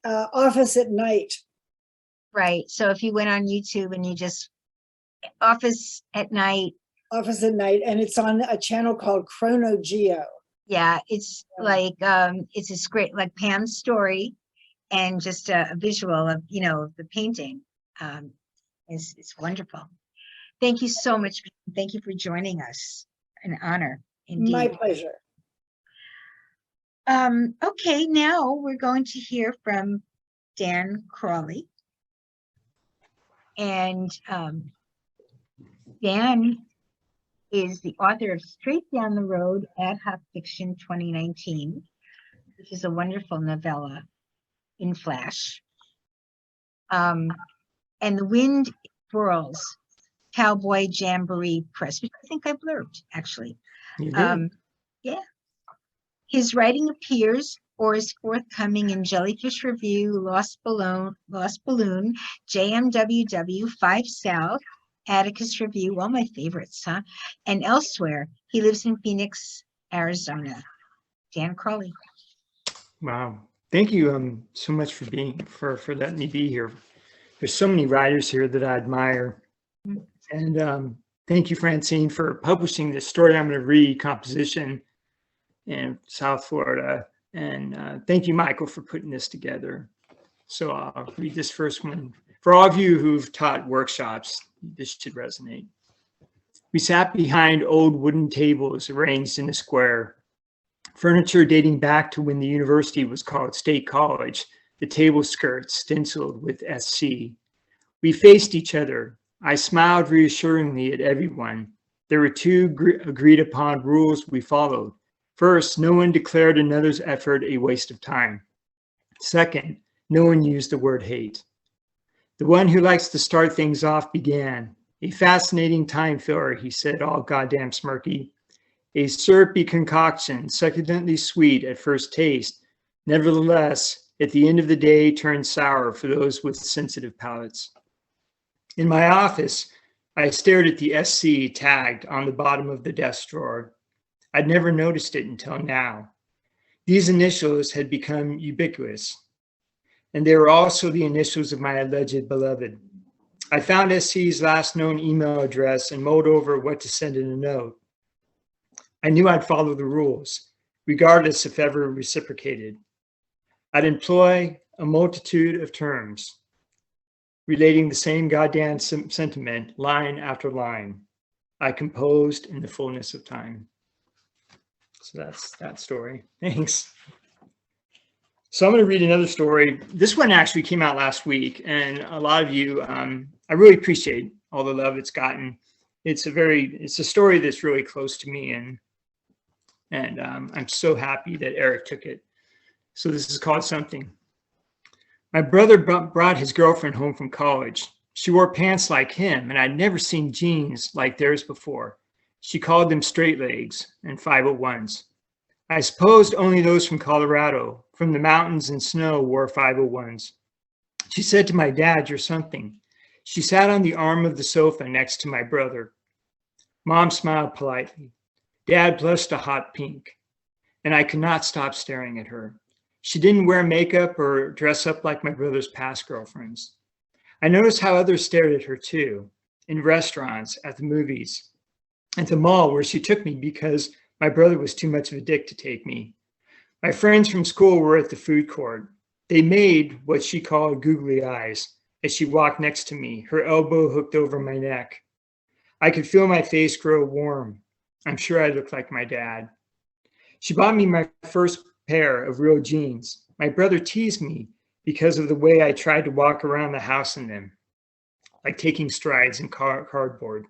Office at Night. Right. So if you went on YouTube and you just Office at Night. Office at Night, and it's on a channel called Chrono Geo. Yeah, it's like it's a great, like Pam's story, and just a visual of the painting. It's wonderful. Thank you so much. Thank you for joining us. An honor, indeed. My pleasure. Okay, now we're going to hear from Dan Crawley. And Dan is the author of Straight Down the Road, Ad Hoc Fiction 2019, which is a wonderful novella in Flash. And The Wind Whirls, Cowboy Jamboree Press, which I think I blurbed, actually. You did. Yeah. His writing appears or is forthcoming in Jellyfish Review, Lost Balloon, JMWW, 5 South, Atticus Review, all my favorites, huh? And elsewhere. He lives in Phoenix, Arizona. Dan Crawley. Wow. Thank you so much for letting me be here. There's so many writers here that I admire. And thank you, Francine, for publishing this story I'm going to read, Composition in South Florida. And thank you, Michael, for putting this together. So I'll read this first one. For all of you who've taught workshops, this should resonate. We sat behind old wooden tables arranged in a square. Furniture dating back to when the university was called State College, the table skirts stenciled with SC. We faced each other. I smiled reassuringly at everyone. There were two agreed upon rules we followed. First, no one declared another's effort a waste of time. Second, no one used the word hate. The one who likes to start things off began. A fascinating time filler, he said, all goddamn smirky. A syrupy concoction, succulently sweet at first taste. Nevertheless, at the end of the day, turned sour for those with sensitive palates. In my office, I stared at the SC tagged on the bottom of the desk drawer. I'd never noticed it until now. These initials had become ubiquitous, and they were also the initials of my alleged beloved. I found SC's last known email address and mulled over what to send in a note. I knew I'd follow the rules, regardless if ever reciprocated. I'd employ a multitude of terms, relating the same goddamn sentiment, line after line. I composed in the fullness of time. So that's that story. Thanks. So I'm going to read another story. This one actually came out last week, and a lot of you, I really appreciate all the love it's gotten. It's a story that's really close to me, and I'm so happy that Eric took it. So this is called Something. My brother brought his girlfriend home from college. She wore pants like him, and I'd never seen jeans like theirs before. She called them straight legs and 501s. I supposed only those from Colorado, from the mountains and snow, wore 501s. She said to my dad, "You're something." She sat on the arm of the sofa next to my brother. Mom smiled politely. Dad blushed a hot pink, and I could not stop staring at her. She didn't wear makeup or dress up like my brother's past girlfriends. I noticed how others stared at her too, in restaurants, at the movies, at the mall where she took me because my brother was too much of a dick to take me. My friends from school were at the food court. They made what she called googly eyes as she walked next to me, her elbow hooked over my neck. I could feel my face grow warm. I'm sure I looked like my dad. She bought me my first pair of real jeans. My brother teased me because of the way I tried to walk around the house in them, like taking strides in cardboard.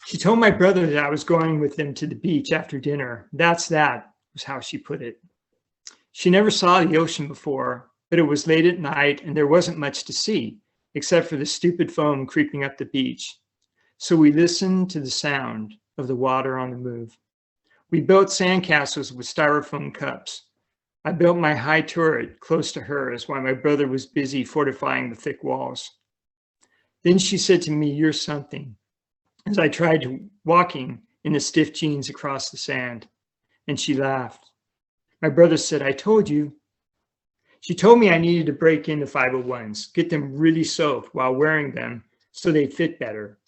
She told my brother that I was going with them to the beach after dinner. That was how she put it. She never saw the ocean before, but it was late at night and there wasn't much to see, except for the stupid foam creeping up the beach. So we listened to the sound of the water on the move. We built sandcastles with styrofoam cups. I built my high turret close to hers while my brother was busy fortifying the thick walls. Then she said to me, "You're something," as I tried walking in the stiff jeans across the sand, and she laughed. My brother said, "I told you." She told me I needed to break into 501s, get them really soaked while wearing them so they'd fit better.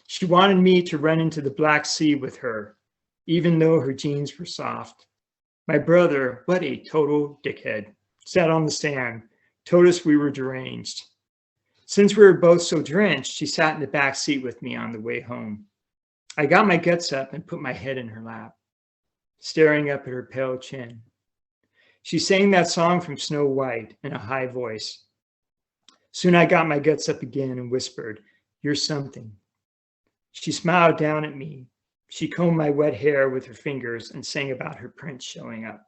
She wanted me to run into the Black Sea with her, even though her jeans were soft. My brother, what a total dickhead, sat on the sand, told us we were deranged. Since we were both so drenched, she sat in the back seat with me on the way home. I got my guts up and put my head in her lap, staring up at her pale chin. She sang that song from Snow White in a high voice. Soon I got my guts up again and whispered, "You're something." She smiled down at me. She combed my wet hair with her fingers and sang about her prince showing up.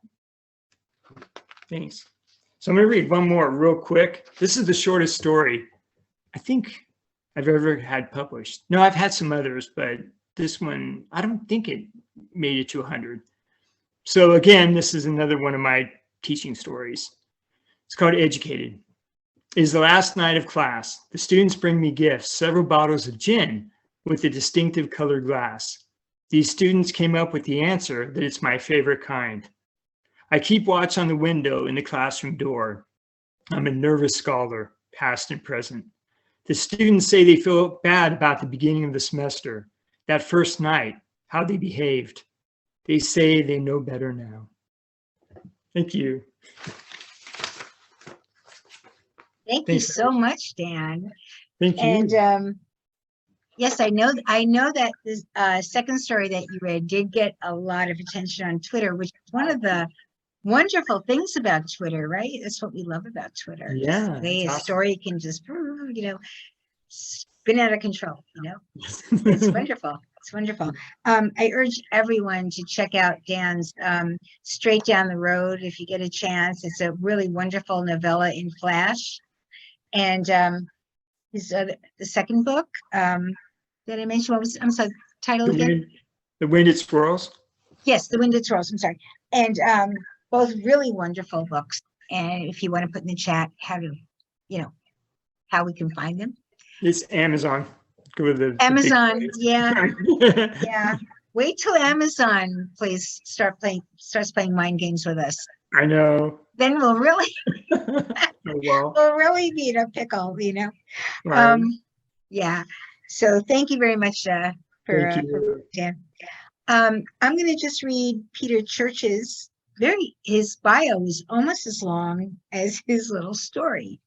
Thanks. So I'm going to read one more real quick. This is the shortest story I think I've ever had published. No, I've had some others, but this one, I don't think it made it to 100. So again, this is another one of my teaching stories. It's called Educated. It is the last night of class. The students bring me gifts, several bottles of gin with a distinctive colored glass. These students came up with the answer that it's my favorite kind. I keep watch on the window in the classroom door. I'm a nervous scholar, past and present. The students say they feel bad about the beginning of the semester, that first night, how they behaved. They say they know better now. Thank you. Thank you Thanks. so much, Dan. Thank you. And yes, I know that this second story that you read did get a lot of attention on Twitter, which is one of the wonderful things about Twitter, right? That's what we love about Twitter. Yeah, The way it's a awesome. story can just, spin out of control, It's wonderful. It's wonderful. I urge everyone to check out Dan's Straight Down the Road if you get a chance. It's a really wonderful novella in Flash. And his the second book that I mentioned, what was, I'm sorry, title again? The Winded Squirrels. Yes, The Winded Squirrels, I'm sorry. And both really wonderful books. And if you want to put in the chat how we can find them. It's Amazon. Go to the Amazon, big yeah. place. Yeah. Wait till Amazon starts playing mind games with us. I know. Then we'll really Oh, well. we'll really be in a pickle, Right. Yeah. So thank you very much Thank for you. Dan. I'm going to just read Peter Cherches. His bio is almost as long as his little story.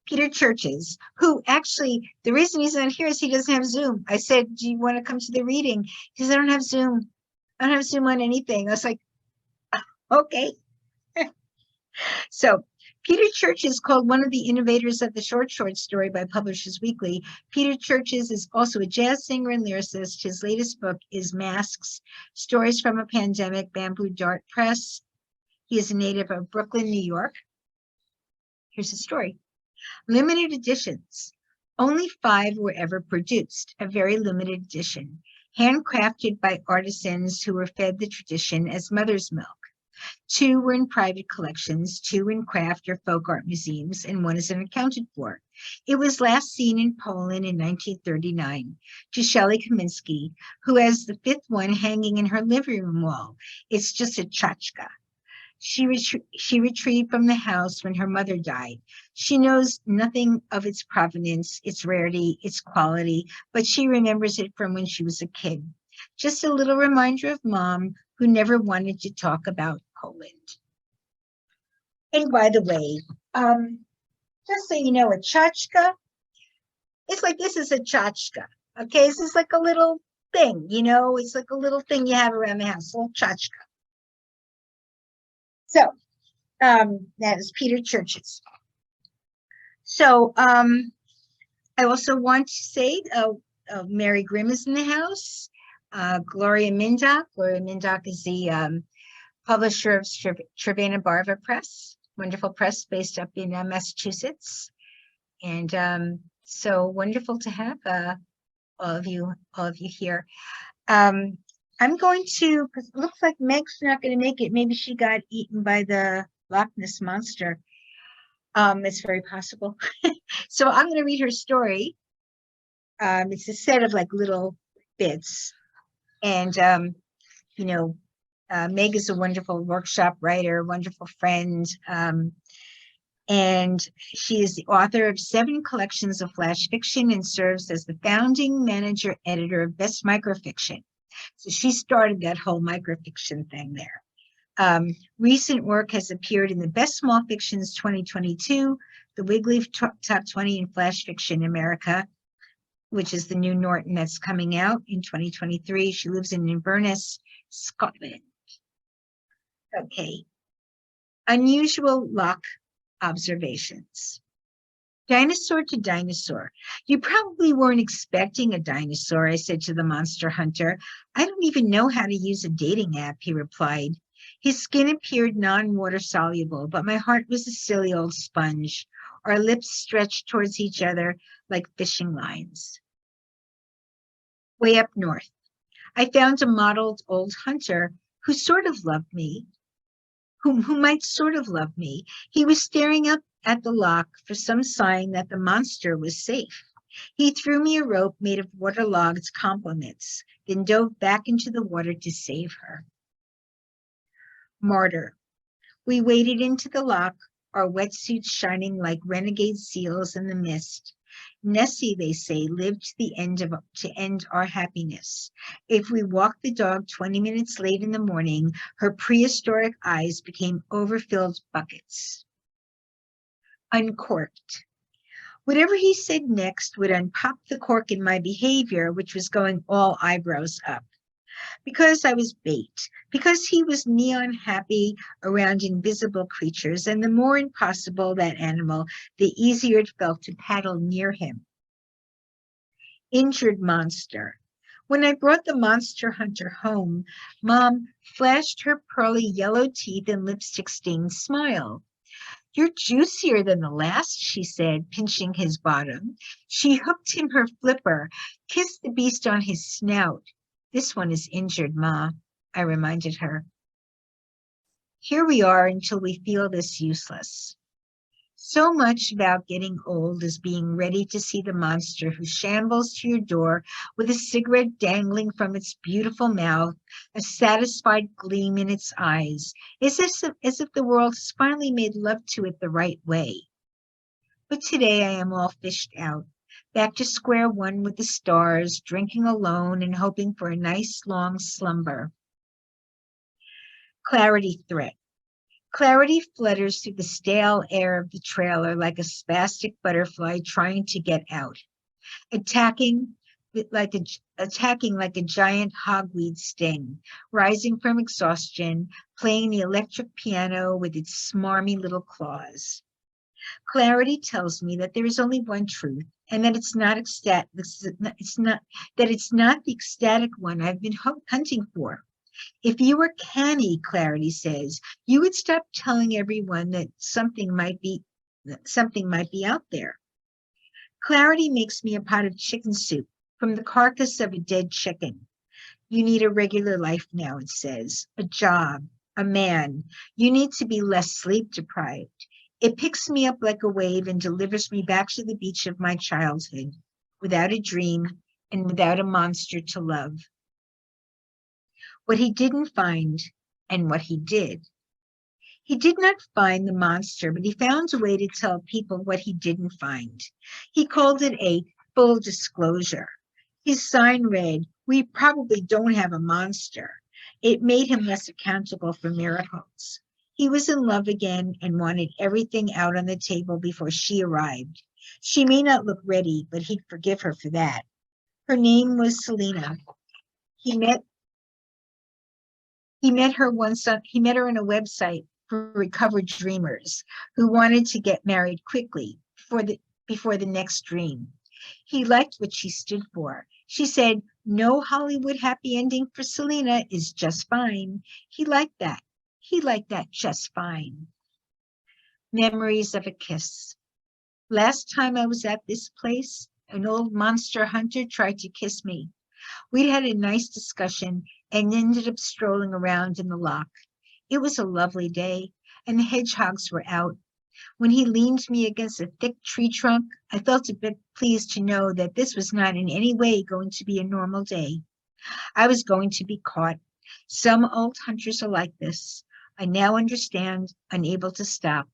Peter Cherches, who actually, the reason he's not here is he doesn't have Zoom. I said, "Do you want to come to the reading?" He says, "I don't have Zoom. I don't have Zoom on anything." I was like, okay. So Peter Cherches, called one of the innovators of the short story by Publishers Weekly. Peter Cherches is also a jazz singer and lyricist. His latest book is Masks, Stories from a Pandemic, Bamboo Dart Press. He is a native of Brooklyn, New York. Here's the story. Limited editions. Only 5 were ever produced, a very limited edition, handcrafted by artisans who were fed the tradition as mother's milk. 2 were in private collections, 2 in craft or folk art museums, and 1 is unaccounted for. It was last seen in Poland in 1939 to Shelley Kaminsky, who has the 5th one hanging in her living room wall. It's just a tchotchke. She retrieved from the house when her mother died. She knows nothing of its provenance, its rarity, its quality, but she remembers it from when she was a kid. Just a little reminder of Mom, who never wanted to talk about Poland. And by the way, just so you know, a tchotchke, it's like this is a tchotchke. Okay, this is like a little thing, it's like a little thing you have around the house, a little tchotchke. So that is Peter Cherches. So I also want to say Mary Grimm is in the house. Gloria Mindock. Gloria Mindock is the publisher of Trevena Press, wonderful press based up in Massachusetts. And so wonderful to have all of you here. I'm going to, because it looks like Meg's not going to make it. Maybe she got eaten by the Loch Ness monster. It's very possible. So I'm going to read her story. It's a set of like little bits. And, you know, Meg is a wonderful workshop writer, wonderful friend. And she is the author of 7 collections of flash fiction and serves as the founding manager editor of Best Microfiction. So she started that whole microfiction thing there. Recent work has appeared in the Best Small Fictions 2022, the Wigleaf Top 20 in Flash Fiction America, which is the new Norton that's coming out in 2023. She lives in Inverness, Scotland. Okay. Unusual Loch observations. Dinosaur to dinosaur. You probably weren't expecting a dinosaur, I said to the monster hunter. I don't even know how to use a dating app, he replied. His skin appeared non-water soluble, but my heart was a silly old sponge. Our lips stretched towards each other like fishing lines. Way up north, I found a mottled old hunter who sort of loved me, who might sort of love me. He was staring up at the loch for some sign that the monster was safe. He threw me a rope made of waterlogged compliments, then dove back into the water to save her. Martyr. We waded into the loch, our wetsuits shining like renegade seals in the mist. Nessie, they say, lived to end our happiness. If we walked the dog 20 minutes late in the morning, her prehistoric eyes became overfilled buckets. Uncorked. Whatever he said next would unpop the cork in my behavior, which was going all eyebrows up. Because I was bait, because he was neon happy around invisible creatures, and the more impossible that animal, the easier it felt to paddle near him. Injured monster. When I brought the monster hunter home, Mom flashed her pearly yellow teeth and lipstick-stained smile. You're juicier than the last, she said, pinching his bottom. She hooked him her flipper, kissed the beast on his snout. This one is injured, Ma, I reminded her. Here we are until we feel this useless. So much about getting old is being ready to see the monster who shambles to your door with a cigarette dangling from its beautiful mouth, a satisfied gleam in its eyes, as if the world has finally made love to it the right way. But today I am all fished out. Back to square one with the stars, drinking alone and hoping for a nice long slumber. Clarity threat. Clarity flutters through the stale air of the trailer like a spastic butterfly trying to get out, attacking like a giant hogweed sting, rising from exhaustion, playing the electric piano with its smarmy little claws. Clarity tells me that there is only one truth, and that it's not the ecstatic one I've been hunting for. If you were canny, Clarity says, you would stop telling everyone that something might be out there. Clarity makes me a pot of chicken soup from the carcass of a dead chicken. You need a regular life now, it says, a job, a man. You need to be less sleep deprived. It picks me up like a wave and delivers me back to the beach of my childhood, without a dream and without a monster to love. What he didn't find and what he did. He did not find the monster, but he found a way to tell people what he didn't find. He called it a full disclosure. His sign read, "We probably don't have a monster." It made him less accountable for miracles. He was in love again and wanted everything out on the table before she arrived. She may not look ready, but he'd forgive her for that. Her name was Selena. He met her in a website for recovered dreamers who wanted to get married quickly before the next dream. He liked what she stood for. She said, no Hollywood happy ending for Selena is just fine. He liked that. He liked that just fine. Memories of a kiss. Last time I was at this place, an old monster hunter tried to kiss me. We'd had a nice discussion and ended up strolling around in the loch. It was a lovely day, and the hedgehogs were out. When he leaned me against a thick tree trunk, I felt a bit pleased to know that this was not in any way going to be a normal day. I was going to be caught. Some old hunters are like this. I now understand, unable to stop.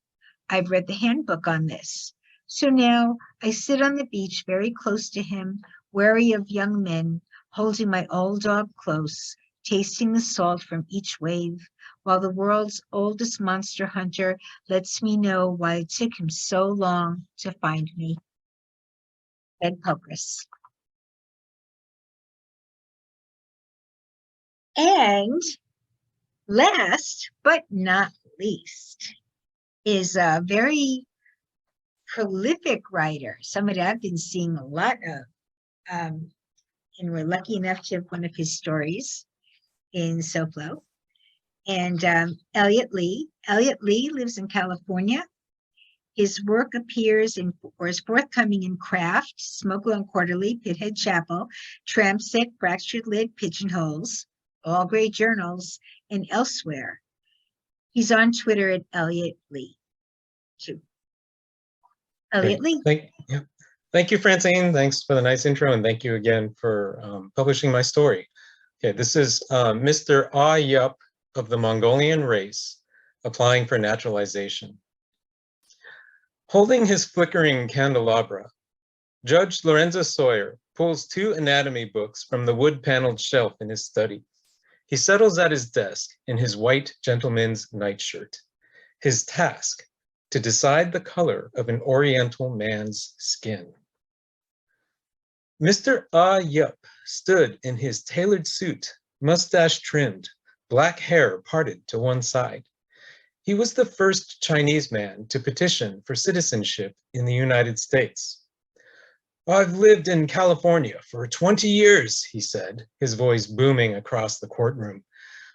I've read the handbook on this. So now I sit on the beach very close to him, wary of young men, holding my old dog close, tasting the salt from each wave, while the world's oldest monster hunter lets me know why it took him so long to find me. Ed Pokrass. And last but not least is a very prolific writer, somebody I've been seeing a lot of, and we're lucky enough to have one of his stories in SoFlo. And Eliot Lee. Eliot Lee lives in California. His work appears in, or is forthcoming in Craft, Smokeland Quarterly, Pithead Chapel, Trampset, Fractured Lid, Pigeonholes, all great journals, and elsewhere. He's on Twitter at Eliot Lee, too. Eliot Lee. Thank you, Francine. Thanks for the nice intro, and thank you again for publishing my story. Okay, this is Mr. Ah Yup of the Mongolian race applying for naturalization. Holding his flickering candelabra, Judge Lorenzo Sawyer pulls 2 anatomy books from the wood-paneled shelf in his study. He settles at his desk in his white gentleman's nightshirt. His task, to decide the color of an Oriental man's skin. Mr. Ah Yup stood in his tailored suit, mustache trimmed, black hair parted to one side. He was the first Chinese man to petition for citizenship in the United States. I've lived in California for 20 years, he said, his voice booming across the courtroom.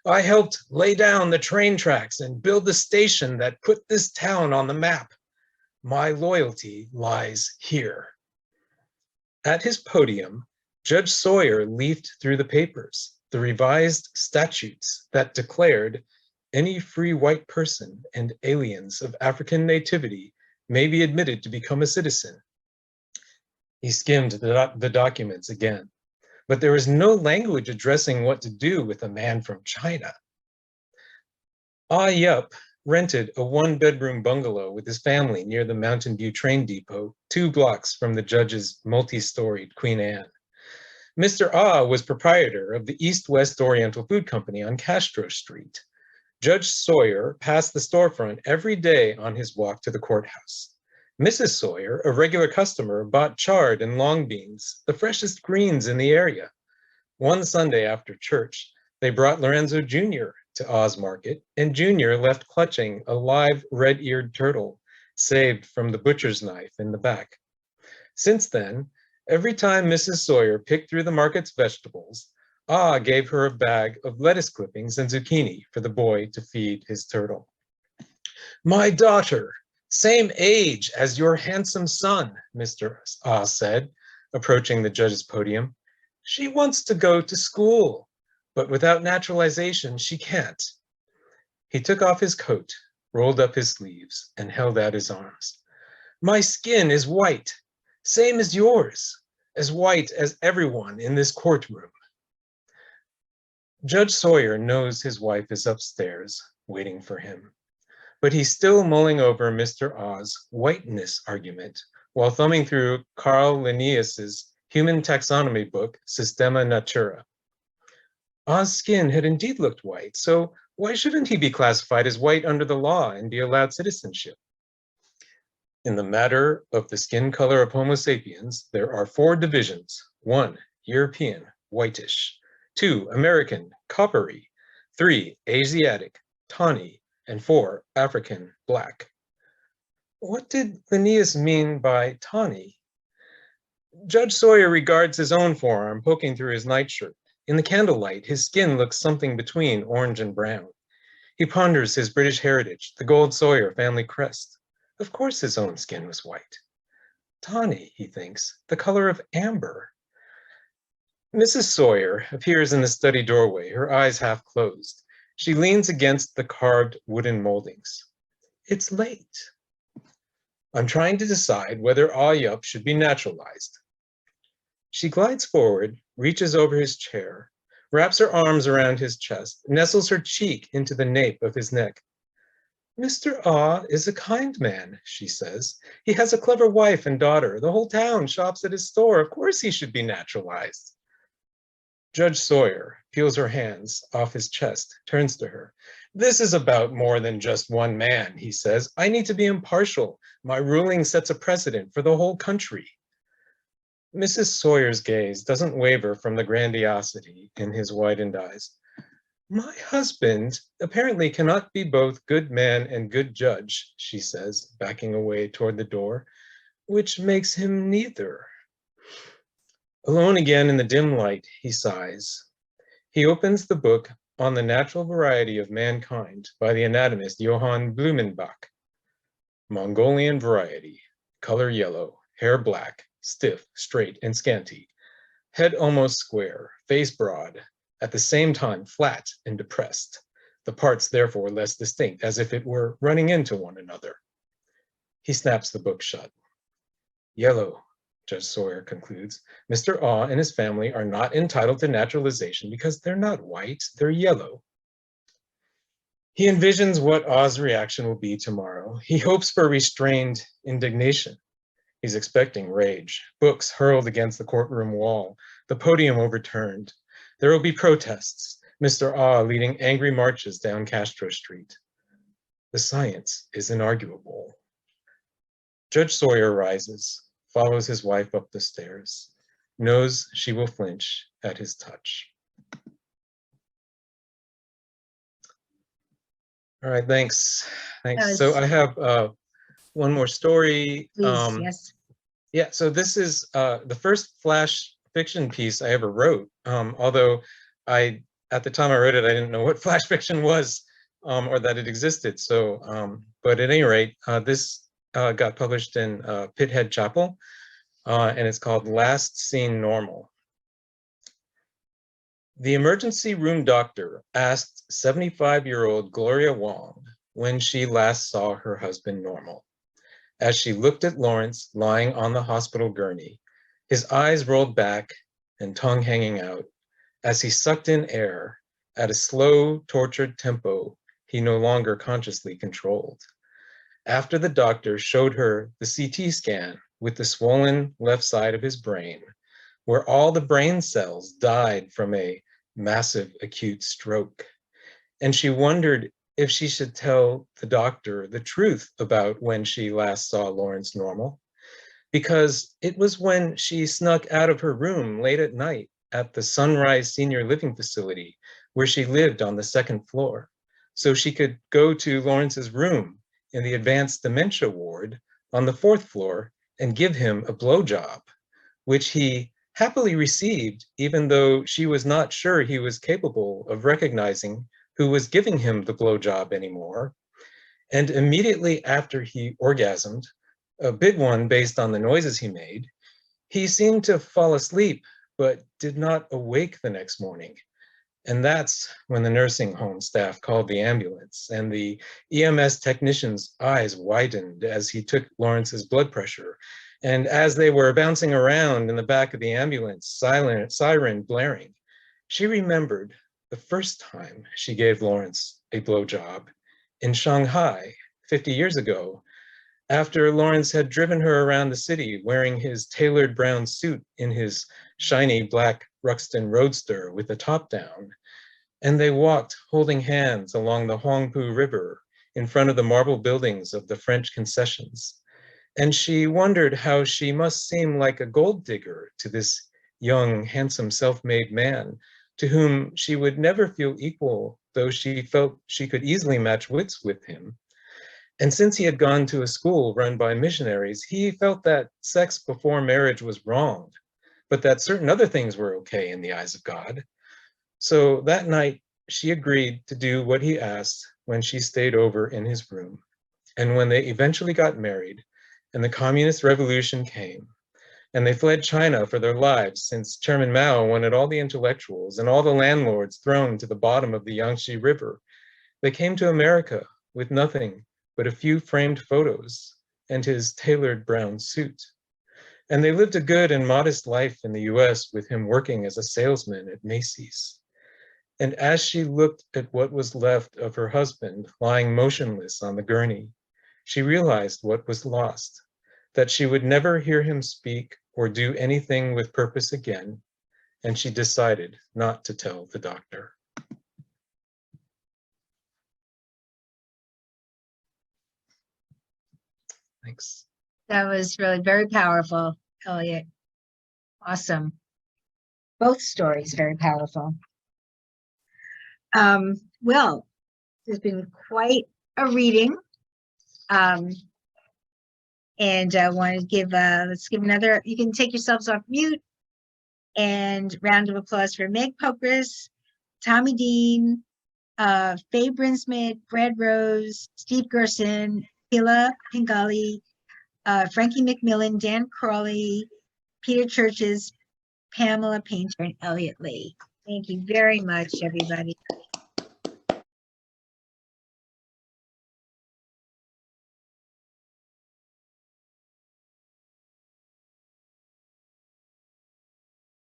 I helped lay down the train tracks and build the station that put this town on the map. My loyalty lies here. At his podium, Judge Sawyer leafed through the papers, the revised statutes that declared any free white person and aliens of African nativity may be admitted to become a citizen. He skimmed the documents again, but there was no language addressing what to do with a man from China. Ah Yup rented a 1-bedroom bungalow with his family near the Mountain View train depot, 2 blocks from the judge's multi-storied Queen Anne. Mr. Ah was proprietor of the East-West Oriental Food Company on Castro Street. Judge Sawyer passed the storefront every day on his walk to the courthouse. Mrs. Sawyer, a regular customer, bought chard and long beans, the freshest greens in the area. One Sunday after church, they brought Lorenzo Jr. to Ah's Market, and Jr. left clutching a live red-eared turtle saved from the butcher's knife in the back. Since then, every time Mrs. Sawyer picked through the market's vegetables, Ah gave her a bag of lettuce clippings and zucchini for the boy to feed his turtle. My daughter, same age as your handsome son, Mr. Ah said, approaching the judge's podium. She wants to go to school, but without naturalization, she can't. He took off his coat, rolled up his sleeves, and held out his arms. My skin is white, same as yours, as white as everyone in this courtroom. Judge Sawyer knows his wife is upstairs, waiting for him, but he's still mulling over Mr. Ah's whiteness argument while thumbing through Carl Linnaeus's human taxonomy book, Systema Naturae. Ah's skin had indeed looked white, so why shouldn't he be classified as white under the law and be allowed citizenship? In the matter of the skin color of Homo sapiens, there are 4 divisions. 1, European, whitish. 2, American, coppery. 3, Asiatic, tawny. And 4, African, black. What did Linnaeus mean by tawny? Judge Sawyer regards his own forearm poking through his nightshirt. In the candlelight, his skin looks something between orange and brown. He ponders his British heritage, the gold Sawyer family crest. Of course his own skin was white. Tawny, he thinks, the color of amber. Mrs. Sawyer appears in the study doorway, her eyes half closed. She leans against the carved wooden moldings. It's late. I'm trying to decide whether Ayup should be naturalized. She glides forward, reaches over his chair, wraps her arms around his chest, nestles her cheek into the nape of his neck. Mr. Ah is a kind man, she says. He has a clever wife and daughter. The whole town shops at his store. Of course he should be naturalized. Judge Sawyer peels her hands off his chest, turns to her. This is about more than just one man, he says. I need to be impartial. My ruling sets a precedent for the whole country. Mrs. Sawyer's gaze doesn't waver from the grandiosity in his widened eyes. My husband apparently cannot be both good man and good judge, she says, backing away toward the door, which makes him neither. Alone again in the dim light, he sighs. He opens the book On the Natural Variety of Mankind by the anatomist Johann Blumenbach. Mongolian variety, color yellow, hair black, stiff, straight, and scanty, head almost square, face broad, at the same time flat and depressed, the parts therefore less distinct, as if it were running into one another. He snaps the book shut. Yellow, Judge Sawyer concludes. Mr. Ah and his family are not entitled to naturalization because they're not white, they're yellow. He envisions what Ah's reaction will be tomorrow. He hopes for restrained indignation. He's expecting rage, books hurled against the courtroom wall, the podium overturned. There will be protests, Mr. Ah leading angry marches down Castro Street. The science is inarguable. Judge Sawyer rises, follows his wife up the stairs, knows she will flinch at his touch. All right, thanks. Thanks. So I have one more story. Please, yes. Yeah, so this is the first flash fiction piece I ever wrote, although at the time I wrote it, I didn't know what flash fiction was or that it existed. So, but at any rate, this got published in Pithead Chapel, and it's called Last Seen Normal. The emergency room doctor asked 75-year-old Gloria Wong when she last saw her husband Normal. As she looked at Lawrence lying on the hospital gurney, his eyes rolled back and tongue hanging out, as he sucked in air at a slow, tortured tempo he no longer consciously controlled. After the doctor showed her the CT scan with the swollen left side of his brain, where all the brain cells died from a massive acute stroke, and she wondered if she should tell the doctor the truth about when she last saw Lawrence Normal, because it was when she snuck out of her room late at night at the Sunrise Senior Living Facility, where she lived on the second floor, so she could go to Lawrence's room in the advanced dementia ward on the fourth floor and give him a blowjob, which he happily received, even though she was not sure he was capable of recognizing who was giving him the blowjob anymore. And immediately after he orgasmed, a big one based on the noises he made, he seemed to fall asleep, but did not awake the next morning. And that's when the nursing home staff called the ambulance, and the EMS technician's eyes widened as he took Lawrence's blood pressure. And as they were bouncing around in the back of the ambulance, siren blaring, she remembered the first time she gave Lawrence a blowjob in Shanghai 50 years ago, after Lawrence had driven her around the city wearing his tailored brown suit in his shiny black Ruxton Roadster with the top down. And they walked holding hands along the Huangpu River in front of the marble buildings of the French concessions. And she wondered how she must seem like a gold digger to this young, handsome, self-made man, to whom she would never feel equal, though she felt she could easily match wits with him. And since he had gone to a school run by missionaries, he felt that sex before marriage was wrong, but that certain other things were okay in the eyes of God. So that night, she agreed to do what he asked when she stayed over in his room. And when they eventually got married and the Communist Revolution came, and they fled China for their lives since Chairman Mao wanted all the intellectuals and all the landlords thrown to the bottom of the Yangtze River, they came to America with nothing but a few framed photos and his tailored brown suit. And they lived a good and modest life in the US with him working as a salesman at Macy's. And as she looked at what was left of her husband lying motionless on the gurney, she realized what was lost, that she would never hear him speak or do anything with purpose again, and she decided not to tell the doctor. Thanks. That was really very powerful, Eliot. Awesome. Both stories very powerful. Well, there's been quite a reading. And I want to give, let's give another, you can take yourselves off mute. And round of applause for Meg Pokrass, Tommy Dean, Faye Brinsmead, Fred Rose, Steve Gerson, Akhila Pingali, Frankie McMillan, Dan Crawley, Peter Cherches, Pamela Painter, and Eliot Lee. Thank you very much, everybody.